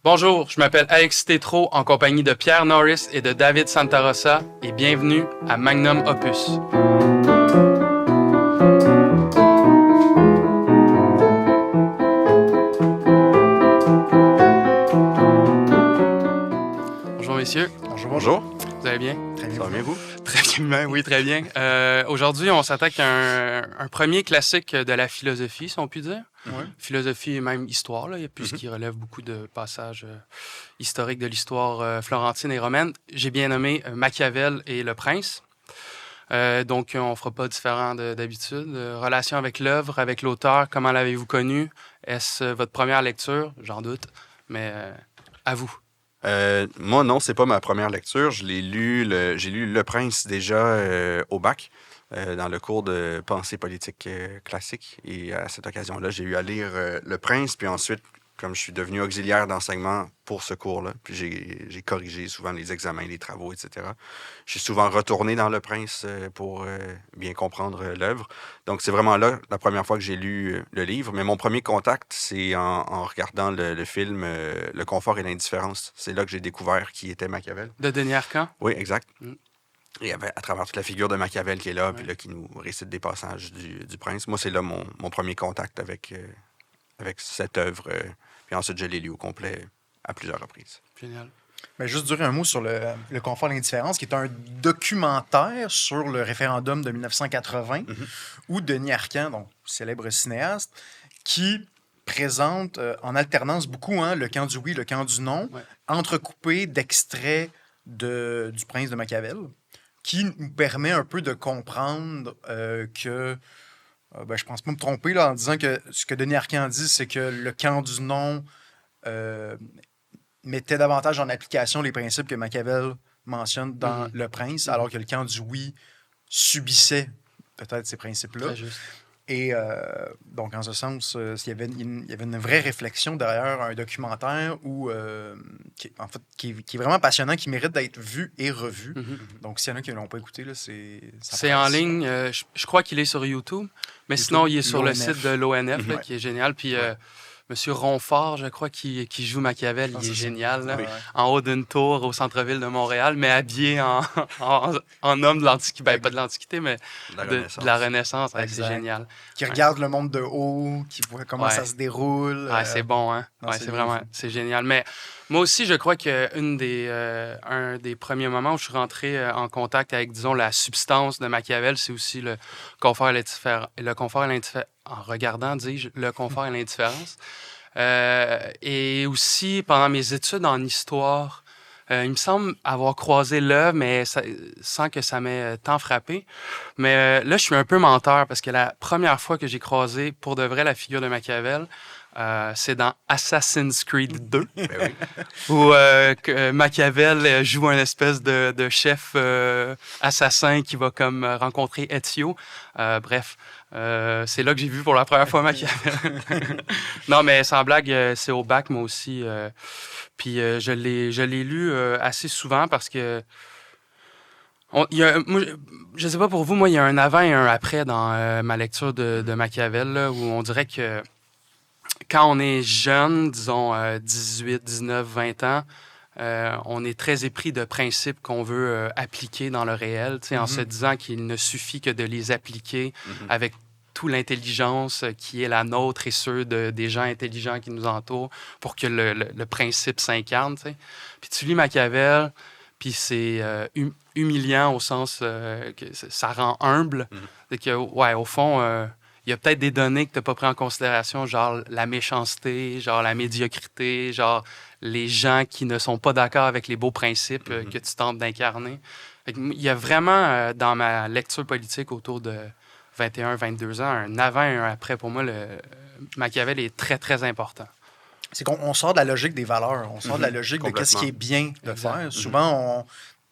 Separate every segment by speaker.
Speaker 1: Bonjour, je m'appelle Alex Tétrault en compagnie de Pierre Norris et de David Santarossa et bienvenue à Magnum Opus. Bonjour messieurs.
Speaker 2: Bonjour.
Speaker 1: Vous allez bien?
Speaker 2: Très bien. Ça va bien vous?
Speaker 1: Très bien, oui, très bien. Aujourd'hui, on s'attaque à un premier classique de la philosophie, si on peut dire.
Speaker 2: Ouais.
Speaker 1: Philosophie et même histoire, là, puisqu'il relève beaucoup de passages historiques de l'histoire florentine et romaine. J'ai bien nommé Machiavel et Le Prince. Donc, on ne fera pas différent d'habitude. Relation avec l'œuvre, avec l'auteur, comment l'avez-vous connu? Est-ce votre première lecture? J'en doute, mais à vous.
Speaker 2: Moi, non, c'est pas ma première lecture. J'ai lu Le Prince déjà au bac, dans le cours de pensée politique classique. Et à cette occasion-là, j'ai eu à lire Le Prince, puis ensuite, comme je suis devenu auxiliaire d'enseignement pour ce cours-là, puis j'ai corrigé souvent les examens, les travaux, etc. Je suis souvent retourné dans Le Prince pour bien comprendre l'œuvre. Donc, c'est vraiment là la première fois que j'ai lu le livre. Mais mon premier contact, c'est en regardant le film Le confort et l'indifférence. C'est là que j'ai découvert qui était Machiavel.
Speaker 1: De Denis Arcand?
Speaker 2: Oui, exact. Et à travers toute la figure de Machiavel qui est là, puis là, qui nous récite des passages du Prince. Moi, c'est là mon premier contact avec cette œuvre. Puis ensuite, je l'ai lu au complet à plusieurs reprises.
Speaker 1: Génial.
Speaker 3: Mais juste dire un mot sur le confort et l'indifférence, qui est un documentaire sur le référendum de 1980, où Denis Arcand, donc célèbre cinéaste, qui présente en alternance beaucoup le camp du oui, le camp du non, entrecoupé d'extraits du Prince de Machiavel, qui nous permet un peu de comprendre que... je pense pas me tromper là, en disant que ce que Denis Arcand dit, c'est que le camp du non mettait davantage en application les principes que Machiavel mentionne dans Le Prince, alors que le camp du oui subissait peut-être ces principes-là.
Speaker 1: Très juste.
Speaker 3: Et donc, en ce sens, il y avait une vraie réflexion derrière un documentaire qui est vraiment passionnant, qui mérite d'être vu et revu. Donc, s'il y en a qui ne l'ont pas écouté, là,
Speaker 1: c'est en ligne. Je crois qu'il est sur YouTube, mais sinon, il est sur le site de l'ONF, là, qui est génial. Puis, Monsieur Ronfort, je crois, qui joue Machiavel, il est génial. Là, en haut d'une tour au centre-ville de Montréal, mais habillé en homme de l'Antiquité. Ben, pas de l'Antiquité, mais de la Renaissance. C'est génial.
Speaker 3: Qui regarde le monde de haut, qui voit comment ça se déroule.
Speaker 1: C'est bon, hein? C'est génial. Mais moi aussi, je crois que un des premiers moments où je suis rentré en contact avec, disons, la substance de Machiavel, c'est aussi le confort et l'indifférence. En regardant, dis-je, le confort et l'indifférence. Et aussi, pendant mes études en histoire, il me semble avoir croisé l'œuvre, mais sans que ça m'ait tant frappé. Mais là, je suis un peu menteur, parce que la première fois que j'ai croisé, pour de vrai, la figure de Machiavel, c'est dans Assassin's Creed 2, où Machiavel joue un espèce de chef assassin qui va comme rencontrer Ezio. Bref, c'est là que j'ai vu pour la première fois Machiavel. Non, mais sans blague, c'est au bac, moi aussi. Puis je l'ai lu assez souvent parce que... moi, je sais pas pour vous, moi, il y a un avant et un après dans ma lecture de Machiavel, là, où on dirait que quand on est jeune, disons 18, 19, 20 ans, on est très épris de principes qu'on veut appliquer dans le réel, en se disant qu'il ne suffit que de les appliquer avec toute l'intelligence qui est la nôtre et ceux des gens intelligents qui nous entourent pour que le principe s'incarne. Puis tu lis Machiavel, puis c'est humiliant au sens que ça rend humble. Et que, au fond... il y a peut-être des données que tu n'as pas pris en considération, genre la méchanceté, genre la médiocrité, genre les gens qui ne sont pas d'accord avec les beaux principes que tu tentes d'incarner. Il y a vraiment, dans ma lecture politique autour de 21-22 ans, un avant et un après. Pour moi, Machiavel est très, très important.
Speaker 3: C'est qu'on sort de la logique des valeurs, on sort de la logique de qu'est-ce qui est bien de faire. Souvent,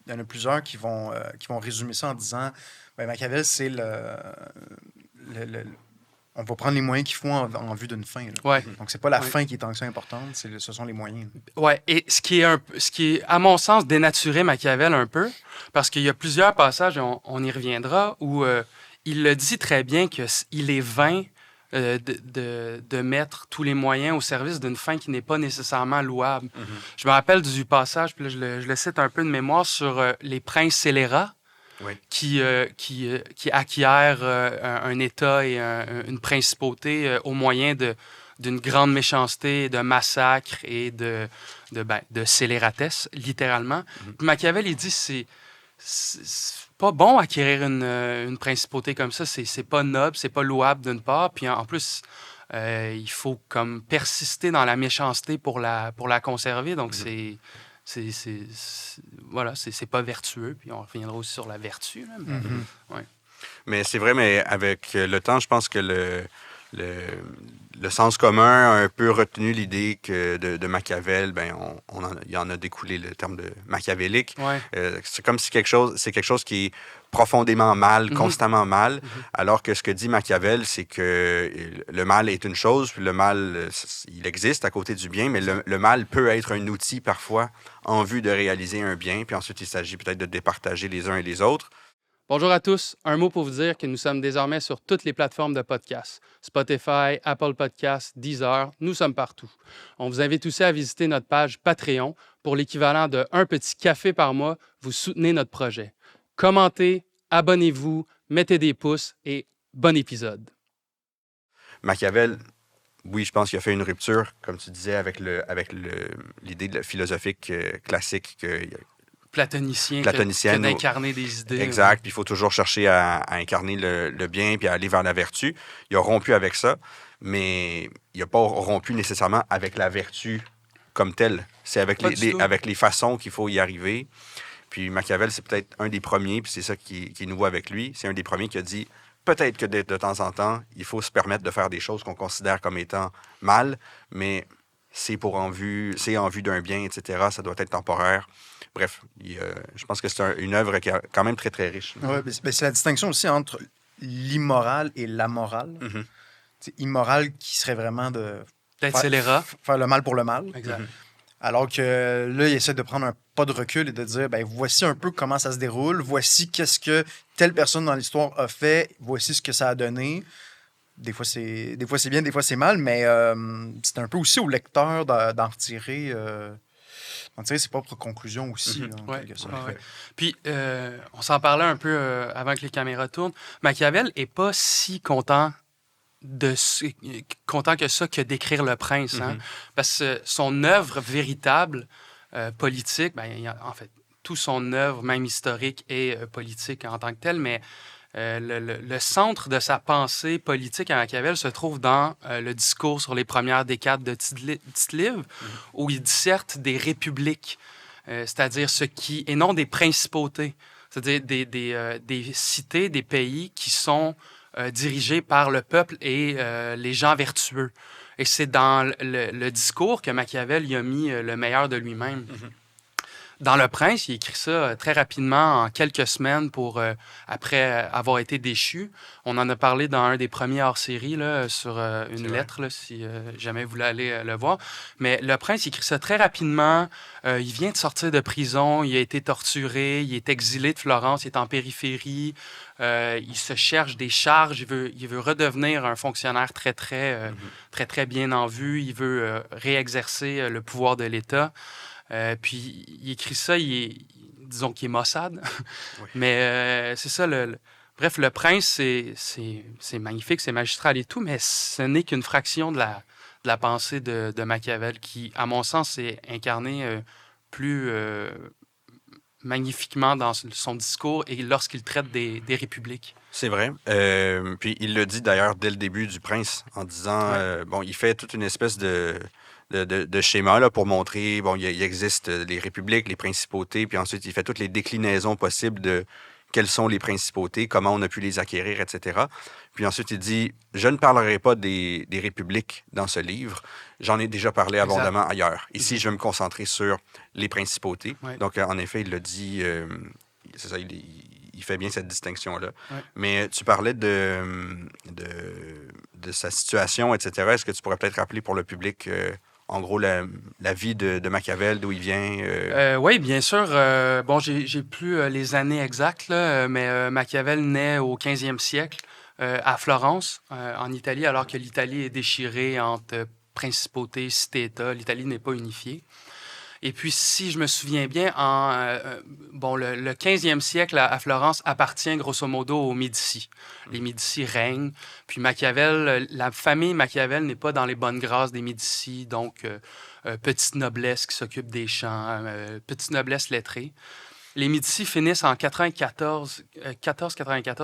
Speaker 3: il y en a plusieurs qui vont résumer ça en disant Machiavel, c'est on va prendre les moyens qu'il faut en vue d'une fin. Donc, c'est pas la fin qui est tant que ça importante, ce sont les moyens.
Speaker 1: Oui, et ce qui est, à mon sens, dénaturé Machiavel un peu, parce qu'il y a plusieurs passages, on y reviendra, où il le dit très bien qu'il est vain de mettre tous les moyens au service d'une fin qui n'est pas nécessairement louable. Je me rappelle du passage, puis là, je le cite un peu de mémoire, sur les princes scélérats qui acquièrent un État et une principauté au moyen d'une grande méchanceté, de massacre et de scélératesse, littéralement. Puis Machiavel, il dit c'est pas bon acquérir une principauté comme ça, c'est pas noble, c'est pas louable d'une part, puis en plus, il faut comme persister dans la méchanceté pour la conserver, donc voilà, c'est pas vertueux, puis on reviendra aussi sur la vertu. Là, mais,
Speaker 2: mais c'est vrai, mais avec le temps, je pense que le sens commun a un peu retenu l'idée que de Machiavel, il en a découlé le terme de machiavélique. C'est comme si c'est quelque chose qui est profondément mal, constamment mal, alors que ce que dit Machiavel, c'est que le mal est une chose, puis le mal, il existe à côté du bien, mais le mal peut être un outil parfois en vue de réaliser un bien, puis ensuite il s'agit peut-être de départager les uns et les autres.
Speaker 1: Bonjour à tous. Un mot pour vous dire que nous sommes désormais sur toutes les plateformes de podcasts. Spotify, Apple Podcasts, Deezer, nous sommes partout. On vous invite aussi à visiter notre page Patreon. Pour l'équivalent de un petit café par mois, vous soutenez notre projet. Commentez, abonnez-vous, mettez des pouces et bon épisode.
Speaker 2: Machiavel, oui, je pense qu'il a fait une rupture, comme tu disais, avec l'idée philosophique classique
Speaker 1: Platonicien
Speaker 2: Platonicienne,
Speaker 1: que d'incarner des idées.
Speaker 2: Exact. Puis il faut toujours chercher à incarner le bien puis à aller vers la vertu. Il a rompu avec ça, mais il n'a pas rompu nécessairement avec la vertu comme telle. C'est avec les façons qu'il faut y arriver. Puis Machiavel, c'est peut-être un des premiers, puis c'est ça qui est nouveau avec lui. C'est un des premiers qui a dit peut-être que de temps en temps, il faut se permettre de faire des choses qu'on considère comme étant mal, mais c'est en vue d'un bien, etc. Ça doit être temporaire. Bref, je pense que c'est une œuvre qui est quand même très, très riche.
Speaker 3: Oui, c'est la distinction aussi entre l'immoral et l'amoral. C'est immoral qui serait vraiment de faire le mal pour le mal.
Speaker 1: Exact.
Speaker 3: Alors que là, il essaie de prendre un pas de recul et de dire, voici un peu comment ça se déroule, voici qu'est-ce que telle personne dans l'histoire a fait, voici ce que ça a donné. Des fois, c'est bien, des fois, c'est mal, mais c'est un peu aussi au lecteur d'en retirer ses propres conclusions aussi. Là, quelque sorte.
Speaker 1: Puis, on s'en parlait un peu avant que les caméras tournent. Machiavel n'est pas si content que ça que d'écrire Le Prince. Hein? Parce que son œuvre véritable politique, en fait, toute son œuvre, même historique, est politique en tant que telle, mais le centre de sa pensée politique à Machiavel se trouve dans le discours sur les premières décades de Tite-Live, où il disserte des républiques, c'est-à-dire et non des principautés, c'est-à-dire des cités, des pays qui sont dirigés par le peuple et les gens vertueux. Et c'est dans le discours que Machiavel y a mis le meilleur de lui-même. Dans Le Prince, il écrit ça très rapidement, en quelques semaines, après avoir été déchu. On en a parlé dans un des premiers hors-série, sur une lettre, là, si jamais vous voulez aller le voir. Mais Le Prince, il écrit ça très rapidement. Il vient de sortir de prison, il a été torturé, il est exilé de Florence, il est en périphérie. Il se cherche des charges, il veut redevenir un fonctionnaire très, très bien en vue. Il veut réexercer le pouvoir de l'État. Puis il écrit ça, disons qu'il est maussade. Mais c'est ça, bref, Le Prince, c'est magnifique, c'est magistral et tout, mais ce n'est qu'une fraction de la pensée de Machiavel qui, à mon sens, est incarnée plus magnifiquement dans son discours et lorsqu'il traite des républiques.
Speaker 2: C'est vrai. Puis il le dit d'ailleurs dès le début du Prince, en disant, il fait toute une espèce de schéma là, pour montrer, il existe les républiques, les principautés, puis ensuite il fait toutes les déclinaisons possibles de quelles sont les principautés, comment on a pu les acquérir, etc. Puis ensuite il dit, je ne parlerai pas des républiques dans ce livre, j'en ai déjà parlé abondamment ailleurs. Ici, je vais me concentrer sur les principautés. Donc en effet, il le dit, c'est ça, il fait bien cette distinction-là. Mais tu parlais de sa situation, etc. Est-ce que tu pourrais peut-être rappeler pour le public, en gros, la vie de Machiavel, d'où il vient?
Speaker 1: Oui, bien sûr. J'ai plus les années exactes, là, mais Machiavel naît au 15e siècle à Florence, en Italie, alors que l'Italie est déchirée entre principautés, cités-États. L'Italie n'est pas unifiée. Et puis, si je me souviens bien, le 15e siècle à Florence appartient grosso modo aux Médicis. Les Médicis règnent. Puis Machiavel, la famille Machiavel n'est pas dans les bonnes grâces des Médicis, donc petite noblesse qui s'occupe des champs, petite noblesse lettrée. Les Médicis finissent en 1494,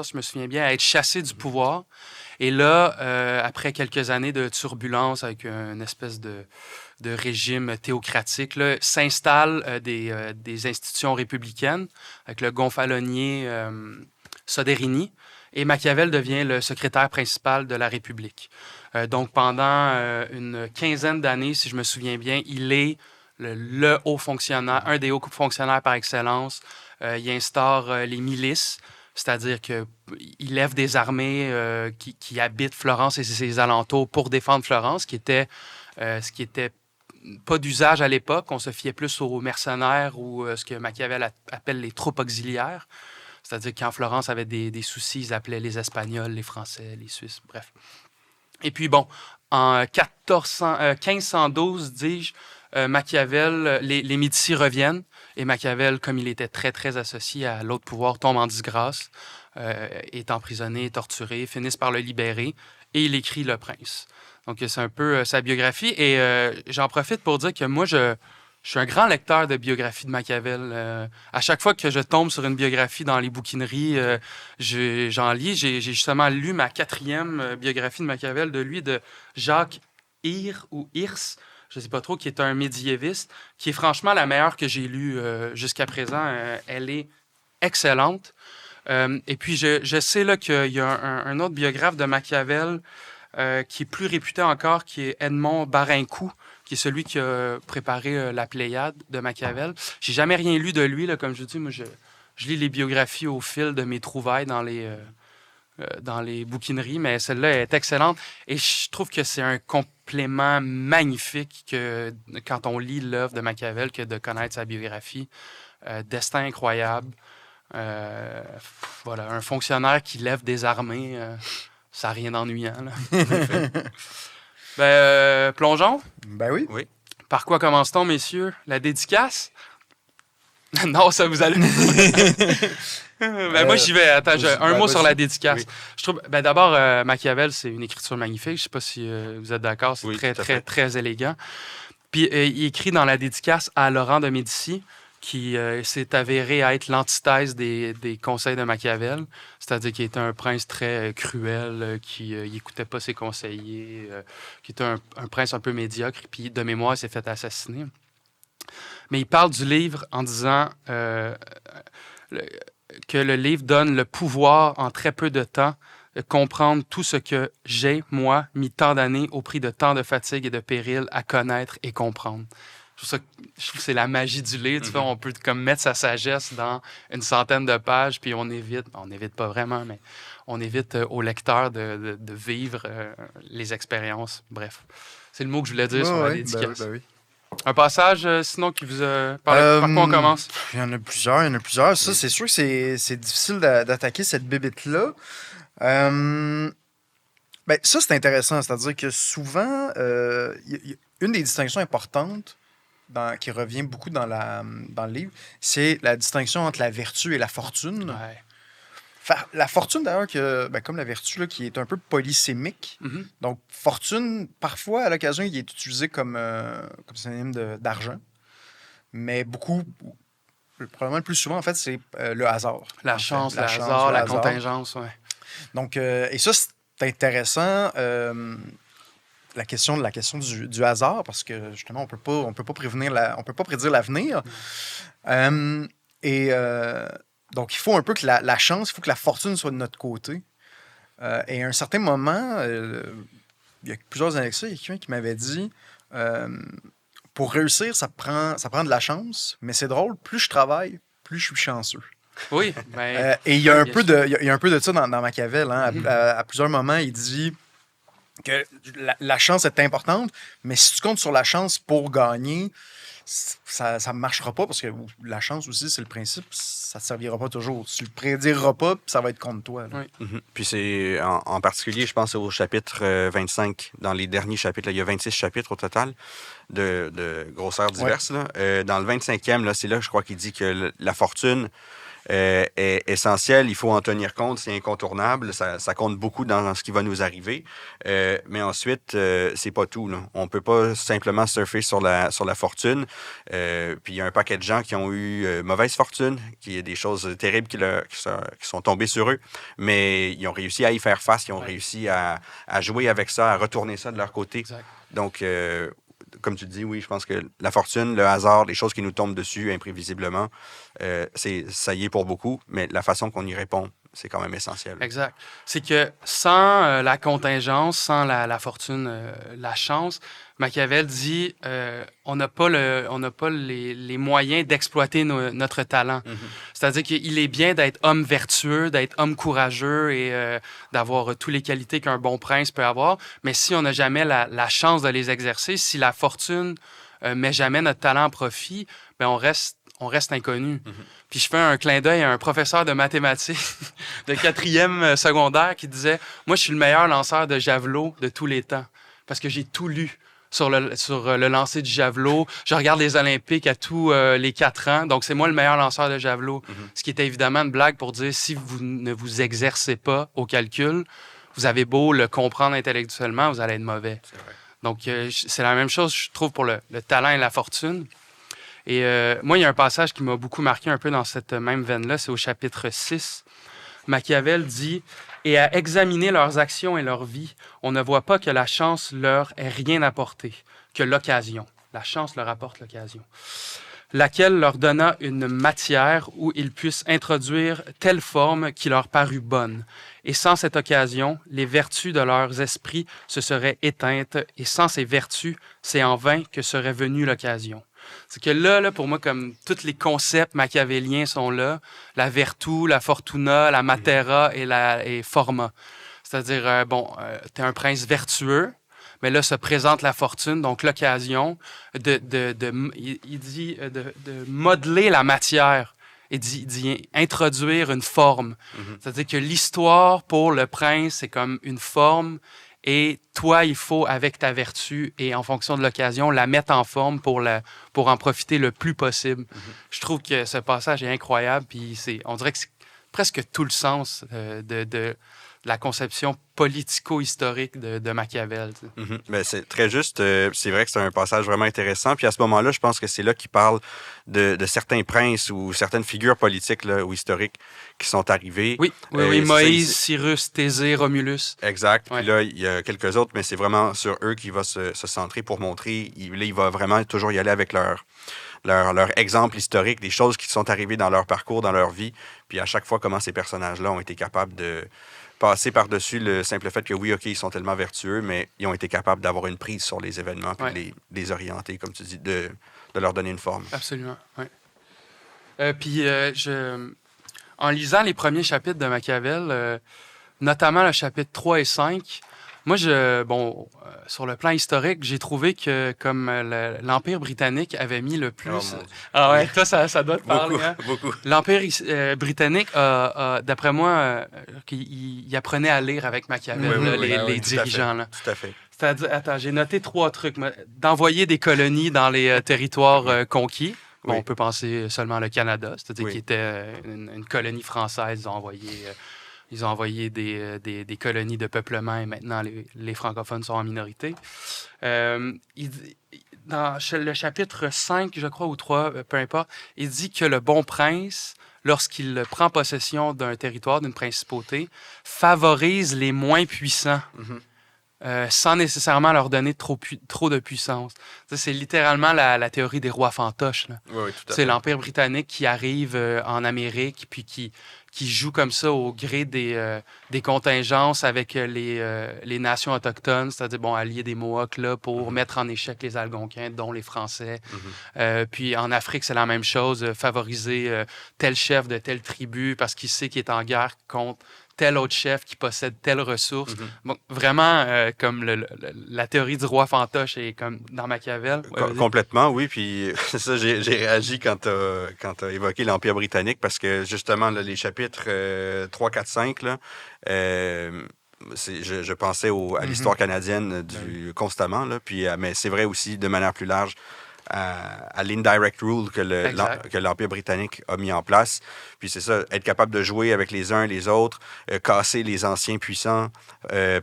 Speaker 1: je me souviens bien, à être chassés du pouvoir. Et là, après quelques années de turbulence avec une espèce de régime théocratique, là, s'installent des institutions républicaines avec le gonfalonier Soderini. Et Machiavel devient le secrétaire principal de la République. Donc, pendant une quinzaine d'années, si je me souviens bien, il est le haut fonctionnaire, un des hauts fonctionnaires par excellence. Il instaure les milices, c'est-à-dire qu'il lève des armées qui habitent Florence et ses alentours pour défendre Florence, ce qui était pas d'usage à l'époque. On se fiait plus aux mercenaires ou ce que Machiavel appelle les troupes auxiliaires. C'est-à-dire qu'en Florence avait des soucis, ils appelaient les Espagnols, les Français, les Suisses, bref. Et puis bon, en 1512, dis-je, Machiavel, les Médicis reviennent et Machiavel, comme il était très, très associé à l'autre pouvoir, tombe en disgrâce, est emprisonné, torturé, finissent par le libérer et il écrit Le Prince. Donc, c'est un peu sa biographie et j'en profite pour dire que moi, je suis un grand lecteur de biographies de Machiavel. À chaque fois que je tombe sur une biographie dans les bouquineries, j'en lis. J'ai justement lu ma 4e biographie de Machiavel, de lui, de Jacques Hirs, je ne sais pas trop, qui est un médiéviste, qui est franchement la meilleure que j'ai lue jusqu'à présent. Elle est excellente. Et puis, je sais là, qu'il y a un autre biographe de Machiavel qui est plus réputé encore, qui est Edmond Barincourt, qui est celui qui a préparé la Pléiade de Machiavel. J'ai jamais rien lu de lui, là, comme je dis. Moi, je lis les biographies au fil de mes trouvailles dans les bouquineries, mais celle-là est excellente. Et je trouve que c'est un complément magnifique que, quand on lit l'œuvre de Machiavel, que de connaître sa biographie. Destin incroyable. Voilà, un fonctionnaire qui lève des armées, ça n'a rien d'ennuyant. Plongeons.
Speaker 3: Ben oui.
Speaker 2: Oui.
Speaker 1: Par quoi commence-t-on, messieurs? La dédicace? Non, ça vous allez. Moi, j'y vais. Attends, un mot sur la dédicace.
Speaker 2: Oui.
Speaker 1: Je trouve, d'abord, Machiavel, c'est une écriture magnifique. Je ne sais pas si vous êtes d'accord. C'est très, très, très élégant. Puis, il écrit dans la dédicace à Laurent de Médicis, qui s'est avéré être l'antithèse des conseils de Machiavel. C'est-à-dire qu'il était un prince très cruel, qui n'écoutait pas ses conseillers, qui était un prince un peu médiocre. Puis, de mémoire, il s'est fait assassiner. Mais il parle du livre en disant que le livre donne le pouvoir, en très peu de temps, de comprendre tout ce que j'ai, moi, mis tant d'années au prix de tant de fatigue et de péril à connaître et comprendre. Je trouve que c'est la magie du livre. Tu vois, on peut comme mettre sa sagesse dans une centaine de pages, puis on n'évite pas vraiment, mais on évite au lecteur de vivre les expériences. Bref, c'est le mot que je voulais dire sur la dédicace.
Speaker 3: Ben oui.
Speaker 1: Un passage, sinon, qui vous a parlé. Par quoi on commence?
Speaker 3: Il y en a plusieurs. Ça, c'est sûr que c'est difficile d'attaquer cette bébête-là. Ça, c'est intéressant. C'est-à-dire que souvent, une des distinctions importantes qui revient beaucoup dans le livre, c'est la distinction entre la vertu et la fortune.
Speaker 1: Ouais.
Speaker 3: La fortune, d'ailleurs, comme la vertu, là, qui est un peu polysémique.
Speaker 1: Mm-hmm.
Speaker 3: Donc, fortune, parfois, à l'occasion, il est utilisé comme synonyme d'argent. Mais probablement le plus souvent, en fait, c'est le hasard.
Speaker 1: La chance, le hasard, la contingence, ouais.
Speaker 3: Donc, et ça, c'est intéressant, la question du hasard, parce que, justement, on peut pas prédire l'avenir. Donc, il faut un peu que la chance, il faut que la fortune soit de notre côté. Et à un certain moment, il y a plusieurs années que ça, il y a quelqu'un qui m'avait dit pour réussir, ça prend de la chance, mais c'est drôle, plus je travaille, plus je suis chanceux.
Speaker 1: Oui.
Speaker 3: Et il y a un peu de ça dans Machiavel. Hein. À plusieurs moments, il dit que la chance est importante, mais si tu comptes sur la chance pour gagner, ça ne marchera pas parce que la chance aussi, c'est le principe, ça ne te servira pas toujours. Tu le prédiras pas, puis ça va être contre toi.
Speaker 1: Oui.
Speaker 2: Puis c'est en particulier, je pense au chapitre 25. Dans les derniers chapitres, là, il y a 26 chapitres au total de grosseurs diverses. Là. Dans le 25e, là, c'est là, je crois qu'il dit que la fortune est essentielle. Il faut en tenir compte. C'est incontournable. Ça compte beaucoup dans ce qui va nous arriver. Mais ensuite, c'est pas tout. Là. On peut pas simplement surfer sur la fortune. Puis il y a un paquet de gens qui ont eu mauvaise fortune, qui a des choses terribles qui sont tombées sur eux. Mais ils ont réussi à y faire face. Ils ont réussi à jouer avec ça, à retourner ça de leur côté.
Speaker 1: Exact.
Speaker 2: Donc, comme tu dis, oui, je pense que la fortune, le hasard, les choses qui nous tombent dessus imprévisiblement, ça y est pour beaucoup, mais la façon qu'on y répond, c'est quand même essentiel.
Speaker 1: Exact. C'est que sans la contingence, sans la fortune, la chance, Machiavel dit on n'a pas les moyens d'exploiter notre talent.
Speaker 2: Mm-hmm.
Speaker 1: C'est-à-dire qu'il est bien d'être homme vertueux, d'être homme courageux et d'avoir toutes les qualités qu'un bon prince peut avoir, mais si on n'a jamais la chance de les exercer, si la fortune met jamais notre talent à profit, ben on reste inconnu. Mm-hmm. Puis je fais un clin d'œil à un professeur de mathématiques de 4e secondaire qui disait « Moi, je suis le meilleur lanceur de javelot de tous les temps parce que j'ai tout lu sur le lancer du javelot. Je regarde les Olympiques à tous les 4 ans, donc c'est moi le meilleur lanceur de javelot. Mm-hmm. » Ce qui était évidemment une blague pour dire « Si vous ne vous exercez pas au calcul, vous avez beau le comprendre intellectuellement, vous allez être mauvais. » Donc, c'est la même chose, je trouve, pour le talent et la fortune. Et moi, il y a un passage qui m'a beaucoup marqué un peu dans cette même veine-là, c'est au chapitre 6. Machiavel dit « Et à examiner leurs actions et leur vie, on ne voit pas que la chance leur ait rien apporté, que l'occasion. La chance leur apporte l'occasion. Laquelle leur donna une matière où ils puissent introduire telle forme qui leur parut bonne. Et sans cette occasion, les vertus de leurs esprits se seraient éteintes, et sans ces vertus, c'est en vain que serait venue l'occasion. » C'est que là, pour moi, comme tous les concepts machiavéliens sont là, la vertu, la fortuna, la matera et forma. C'est-à-dire, tu es un prince vertueux, mais là se présente la fortune, donc l'occasion il dit de modeler la matière et d'y introduire une forme. Mm-hmm. C'est-à-dire que l'histoire pour le prince, c'est comme une forme. Et toi, il faut, avec ta vertu et en fonction de l'occasion, la mettre en forme pour en profiter le plus possible. Mm-hmm. Je trouve que ce passage est incroyable. Puis on dirait que c'est presque tout le sens de la conception politico-historique de Machiavel.
Speaker 2: Mm-hmm. Ben, c'est très juste. C'est vrai que c'est un passage vraiment intéressant. Puis à ce moment-là, je pense que c'est là qu'il parle de certains princes ou certaines figures politiques là, ou historiques qui sont arrivés.
Speaker 1: Oui, Moïse, Cyrus, Thésée, Romulus.
Speaker 2: Exact. Ouais. Puis là, il y a quelques autres, mais c'est vraiment sur eux qu'il va se centrer pour montrer. Il va vraiment toujours y aller avec leur exemple historique, des choses qui sont arrivées dans leur parcours, dans leur vie. Puis à chaque fois, comment ces personnages-là ont été capables de passer par-dessus le simple fait que oui, OK, ils sont tellement vertueux, mais ils ont été capables d'avoir une prise sur les événements puis de les orienter, comme tu dis, de leur donner une forme.
Speaker 1: Absolument, oui. Puis en lisant les premiers chapitres de Machiavel, notamment le chapitre 3 et 5, moi, sur le plan historique, j'ai trouvé que comme l'Empire britannique avait mis le plus... Ah ouais, toi, ça doit te parler.
Speaker 2: Beaucoup,
Speaker 1: hein?
Speaker 2: beaucoup.
Speaker 1: L'Empire britannique, d'après moi, il apprenait à lire avec Machiavel, les dirigeants.
Speaker 2: Tout à fait.
Speaker 1: C'est-à-dire, attends, j'ai noté 3 trucs. D'envoyer des colonies dans les territoires conquis. Bon, on peut penser seulement le Canada, c'est-à-dire qui était une colonie française. Ils ont envoyé des colonies de peuplement et maintenant les francophones sont en minorité. Dans le chapitre 5, je crois, ou 3, peu importe, il dit que le bon prince, lorsqu'il prend possession d'un territoire, d'une principauté, favorise les moins puissants. Mm-hmm. Sans nécessairement leur donner trop de puissance. Ça, c'est littéralement la théorie des rois fantoches. Là.
Speaker 2: Oui, tout à fait.
Speaker 1: C'est l'Empire britannique qui arrive en Amérique puis qui qui joue comme ça au gré des contingences avec les nations autochtones, c'est-à-dire, bon, allier des Mohawks là, pour mettre en échec les Algonquins, dont les Français. Puis en Afrique, c'est la même chose, favoriser tel chef de telle tribu parce qu'il sait qu'il est en guerre contre tel autre chef qui possède telle ressource. Bon, vraiment, comme la théorie du roi fantoche est comme dans Machiavel.
Speaker 2: Complètement, oui. Puis c'est ça, j'ai réagi quand tu as évoqué l'Empire britannique parce que justement, là, les chapitres 3, 4, 5, là, je pensais à l'histoire canadienne constamment, là, puis, mais c'est vrai aussi de manière plus large à l'indirect rule que l'Empire britannique a mis en place. Puis c'est ça, être capable de jouer avec les uns et les autres, casser les anciens puissants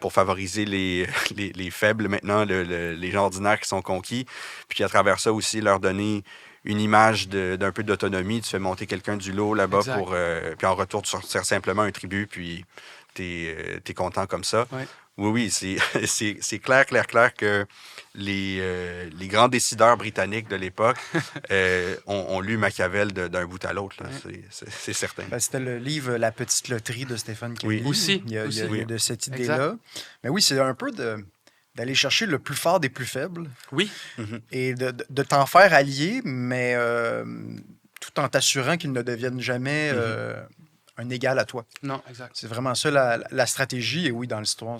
Speaker 2: pour favoriser les faibles maintenant, les gens ordinaires qui sont conquis. Puis à travers ça aussi, leur donner une image d'un peu d'autonomie. Tu fais monter quelqu'un du lot là-bas puis en retour, tu sortir simplement un tribut, puis t'es content comme ça.
Speaker 1: Ouais.
Speaker 2: Oui, c'est clair que les grands décideurs britanniques de l'époque ont lu Machiavel d'un bout à l'autre. C'est certain.
Speaker 3: Ben, c'était le livre La petite loterie de Stephen Kelly.
Speaker 1: Oui, aussi.
Speaker 3: Il y a de cette idée-là. Mais oui, c'est un peu d'aller chercher le plus fort des plus faibles.
Speaker 1: Oui.
Speaker 3: Et de t'en faire allier, mais tout en t'assurant qu'ils ne deviennent jamais un égal à toi.
Speaker 1: Non, exact.
Speaker 3: C'est vraiment ça la stratégie. Et oui, dans l'histoire,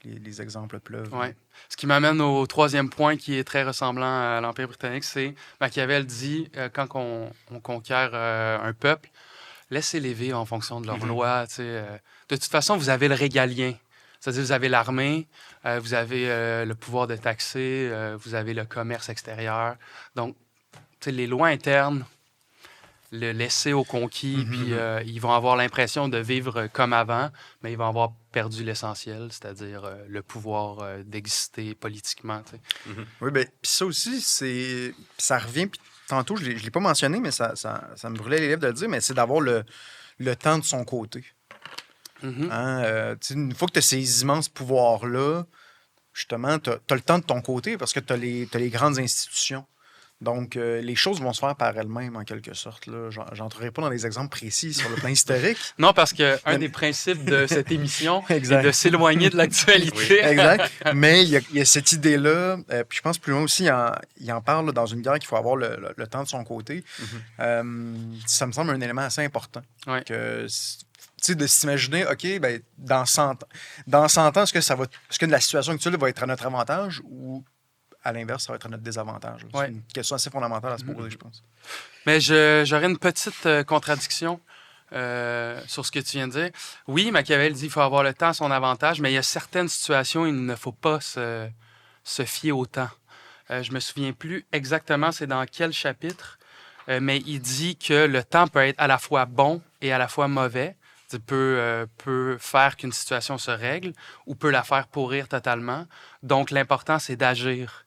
Speaker 3: les exemples pleuvent.
Speaker 1: Ouais. Ce qui m'amène au troisième point qui est très ressemblant à l'Empire britannique, c'est Machiavel dit, quand on conquiert un peuple, laissez-les vivre en fonction de leurs lois. De toute façon, vous avez le régalien. C'est-à-dire, vous avez l'armée, vous avez le pouvoir de taxer, vous avez le commerce extérieur. Donc, les lois internes, le laisser aux conquis, puis ils vont avoir l'impression de vivre comme avant, mais ils vont avoir perdu l'essentiel, c'est-à-dire le pouvoir d'exister politiquement.
Speaker 3: Oui, bien, puis ça aussi, ça revient, puis tantôt, je ne l'ai pas mentionné, mais ça me brûlait les lèvres de le dire, mais c'est d'avoir le temps de son côté. Une fois que tu as ces immenses pouvoirs-là, justement, tu as le temps de ton côté parce que tu as les grandes institutions. Donc, les choses vont se faire par elles-mêmes, en quelque sorte. Je n'entrerai pas dans des exemples précis sur le plan historique.
Speaker 1: Non, parce qu'un des principes de cette émission est de s'éloigner de l'actualité.
Speaker 3: Oui. Exact. Mais il y a cette idée-là. Puis je pense plus loin aussi, il en parle dans une guerre qu'il faut avoir le temps de son côté. Ça me semble un élément assez important.
Speaker 1: Ouais.
Speaker 3: De s'imaginer, OK, ben, dans 100 ans, est-ce que la situation actuelle va être à notre avantage ou à l'inverse, ça va être à notre désavantage? C'est une question assez fondamentale à se poser, je pense.
Speaker 1: Mais j'aurais une petite contradiction sur ce que tu viens de dire. Oui, Machiavel dit qu'il faut avoir le temps à son avantage, mais il y a certaines situations où il ne faut pas se fier au temps. Je me souviens plus exactement c'est dans quel chapitre, mais il dit que le temps peut être à la fois bon et à la fois mauvais. Peut faire qu'une situation se règle ou peut la faire pourrir totalement. Donc, l'important, c'est d'agir.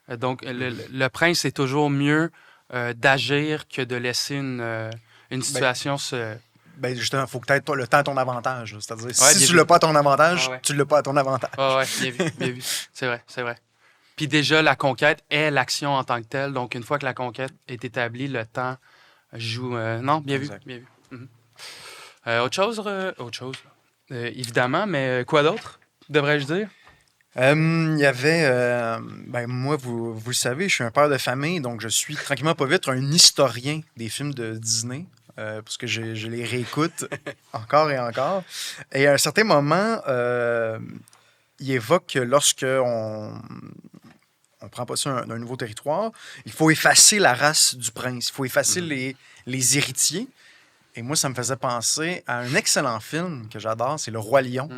Speaker 1: Donc, le prince, c'est toujours mieux d'agir que de laisser une situation se...
Speaker 3: Ben justement, il faut que tu aies le temps à ton avantage. C'est-à-dire, si tu ne l'as pas à ton avantage, tu ne l'as pas à ton avantage.
Speaker 1: Oui, bien vu. C'est vrai. Puis déjà, la conquête est l'action en tant que telle. Donc, une fois que la conquête est établie, le temps joue... Non, bien vu. Autre chose. Évidemment, mais quoi d'autre, devrais-je dire?
Speaker 3: Il y avait... moi, vous le savez, je suis un père de famille, donc je suis tranquillement pas vite un historien des films de Disney, parce que je les réécoute encore et encore. Et à un certain moment, il évoque que lorsqu'on prend possession d'un nouveau territoire, il faut effacer la race du prince, il faut effacer les héritiers. Et moi, ça me faisait penser à un excellent film que j'adore, c'est Le Roi Lion.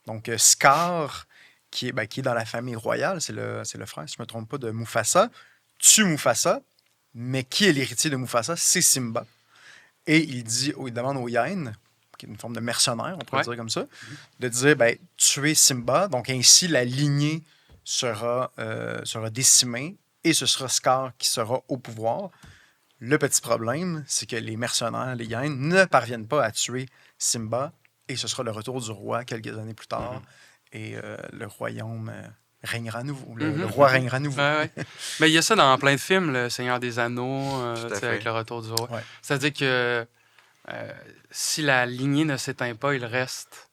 Speaker 3: Donc, Scar, qui est dans la famille royale, c'est le frère, si je ne me trompe pas, de Mufasa, tue Mufasa, mais qui est l'héritier de Mufasa? C'est Simba. Et il demande aux hyènes, qui est une forme de mercenaire, on pourrait dire comme ça, de dire, tuez Simba, donc ainsi la lignée sera décimée, et ce sera Scar qui sera au pouvoir. Le petit problème, c'est que les mercenaires, les hyènes, ne parviennent pas à tuer Simba et ce sera le retour du roi quelques années plus tard et le royaume régnera à nouveau. Le roi régnera à nouveau.
Speaker 1: Mais il y a ça dans plein de films, Le Seigneur des Anneaux, avec le retour du roi. Ouais. C'est-à-dire que si la lignée ne s'éteint pas, il reste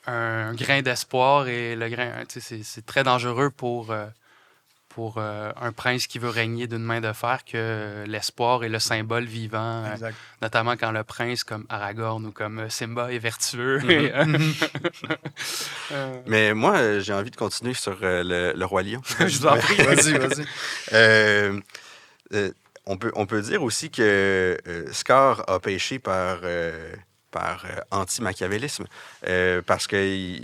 Speaker 1: un grain d'espoir et le grain, c'est très dangereux pour un prince qui veut régner d'une main de fer que l'espoir est le symbole vivant, notamment quand le prince comme Aragorn ou comme Simba est vertueux.
Speaker 2: Mais moi, j'ai envie de continuer sur le Roi Lion.
Speaker 1: Je vous en prie.
Speaker 3: Vas-y.
Speaker 2: On peut dire aussi que Scar a péché par anti-machiavélisme, parce que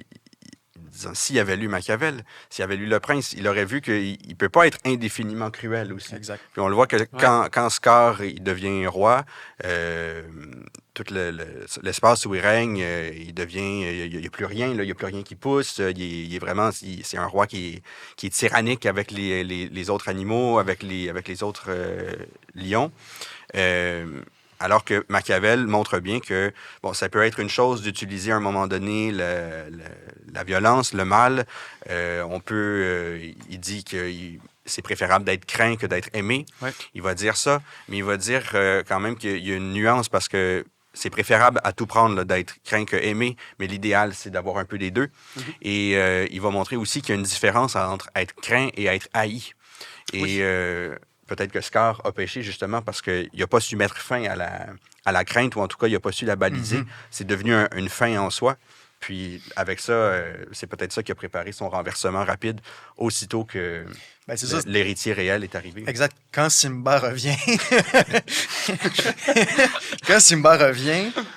Speaker 2: s'il avait lu Machiavel, s'il avait lu Le Prince, il aurait vu qu'il ne peut pas être indéfiniment cruel aussi.
Speaker 3: Exact.
Speaker 2: Puis on le voit que quand Scar il devient roi, tout l'espace où il règne, il n'y a plus rien, il n'y a plus rien qui pousse. Il est vraiment, c'est un roi qui est tyrannique avec les autres animaux, avec les autres lions. Alors que Machiavel montre bien que ça peut être une chose d'utiliser à un moment donné la violence, le mal. Il dit que c'est préférable d'être craint que d'être aimé.
Speaker 1: Ouais. Il
Speaker 2: va dire ça, mais il va dire quand même qu'il y a une nuance parce que c'est préférable à tout prendre là, d'être craint que aimé, mais l'idéal, c'est d'avoir un peu des deux. Mm-hmm. Et il va montrer aussi qu'il y a une différence entre être craint et être haï. Et peut-être que Scar a péché justement parce qu'il n'a pas su mettre fin à la crainte, ou en tout cas, il n'a pas su la baliser. Mm-hmm. C'est devenu une fin en soi. Puis avec ça, c'est peut-être ça qui a préparé son renversement rapide aussitôt que l'héritier réel est arrivé.
Speaker 3: Exact. Quand Simba revient,